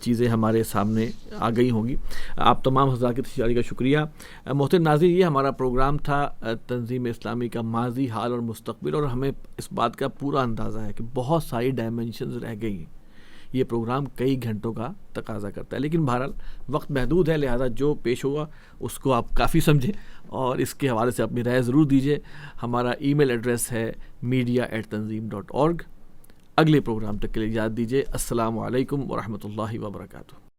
چیزیں ہمارے سامنے آ گئی ہوں گی۔ آپ تمام حضرات کی تشریح کا شکریہ۔ محترم ناظرین، یہ ہمارا پروگرام تھا تنظیم اسلامی کا ماضی، حال اور مستقبل، اور ہمیں اس بات کا پورا اندازہ ہے کہ بہت ساری ڈائمنشنز رہ گئی ہیں۔ یہ پروگرام کئی گھنٹوں کا تقاضا کرتا ہے، لیکن بہرحال وقت محدود ہے، لہذا جو پیش ہوا اس کو آپ کافی سمجھیں اور اس کے حوالے سے اپنی رائے ضرور دیجیے۔ ہمارا ای میل ایڈریس ہے media@tanzeem.org۔ اگلے پروگرام تک کے لیے اجازت دیجیے۔ السلام علیکم ورحمۃ اللہ وبرکاتہ۔